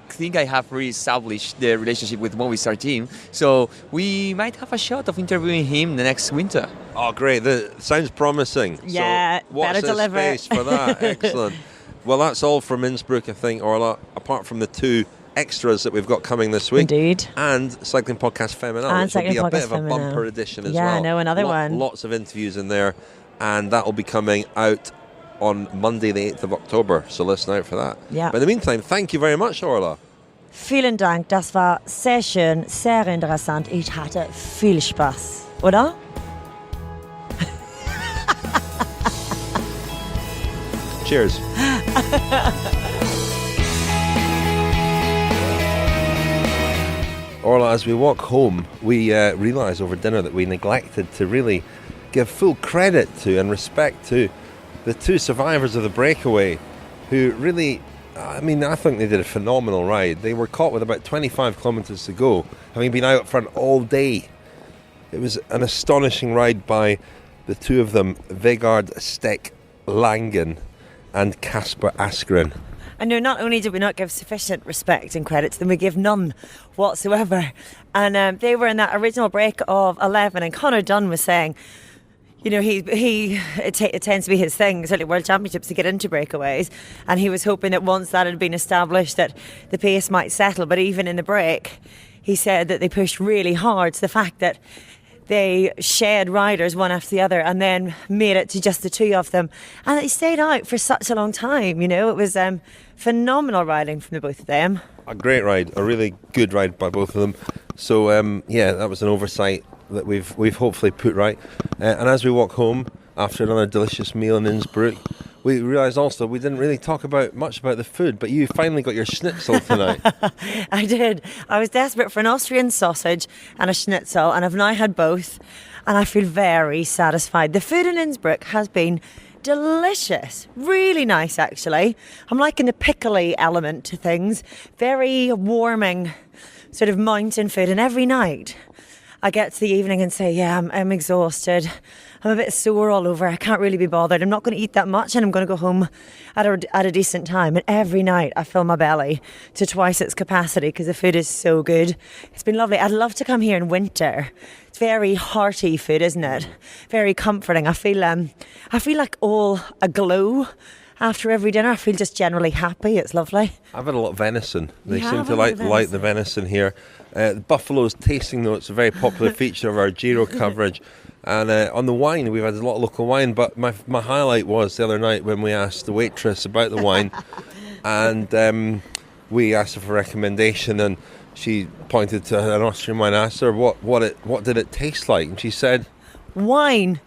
S14: think I have re-established the relationship with Movistar team, so we might have a shot of interviewing him the next winter.
S2: Oh, great! That sounds promising.
S3: Yeah,
S2: so watch
S3: better deliver.
S2: Space for that. Excellent. Well, that's all from Innsbruck, I think, Orla, apart from the two extras that we've got coming this week.
S3: Indeed.
S2: And Cycling Podcast Feminale, which will be a bit of a bumper edition as well.
S3: Yeah, I know, another one.
S2: Lots of interviews in there, and that will be coming out on Monday the 8th of October, so listen out for that.
S3: Yeah.
S2: But in the meantime, thank you very much, Orla.
S3: Vielen Dank, das war sehr schön, sehr interessant. Ich hatte viel Spaß, oder?
S2: Cheers. Orla, as we walk home, we realise over dinner that we neglected to really give full credit to and respect to the two survivors of the breakaway who really, I think they did a phenomenal ride. They were caught with about 25 kilometres to go, having been out front all day. It was an astonishing ride by the two of them, Vegard Stek Langen and Kasper Askren.
S3: And no, not only did we not give sufficient respect and credit to them, we gave none whatsoever. And they were in that original break of 11, and Conor Dunn was saying, you know, it tends to be his thing, certainly World Championships, to get into breakaways. And he was hoping that once that had been established that the pace might settle. But even in the break, he said that they pushed really hard. So the fact that they shed riders one after the other and then made it to just the two of them. And they stayed out for such a long time, you know. It was phenomenal riding from the both of them.
S2: A great ride, a really good ride by both of them. So, that was an oversight that we've hopefully put right. And as we walk home after another delicious meal in Innsbruck, we realised also we didn't really talk much about the food, but you finally got your schnitzel tonight.
S3: I did. I was desperate for an Austrian sausage and a schnitzel, and I've now had both, and I feel very satisfied. The food in Innsbruck has been delicious. Really nice, actually. I'm liking the pickly element to things. Very warming sort of mountain food, and every night I get to the evening and say, yeah, I'm exhausted. I'm a bit sore all over. I can't really be bothered. I'm not going to eat that much, and I'm going to go home at a decent time. And every night I fill my belly to twice its capacity because the food is so good. It's been lovely. I'd love to come here in winter. It's very hearty food, isn't it? Very comforting. I feel like all aglow after every dinner. I feel just generally happy. It's lovely.
S2: I've had a lot of venison. They seem to like the venison here. The buffalo's tasting notes, a very popular feature of our Giro coverage. And on the wine, we've had a lot of local wine, but my highlight was the other night when we asked the waitress about the wine, and we asked her for a recommendation, and she pointed to an Austrian wine. I asked her what did it taste like, and she said,
S3: wine.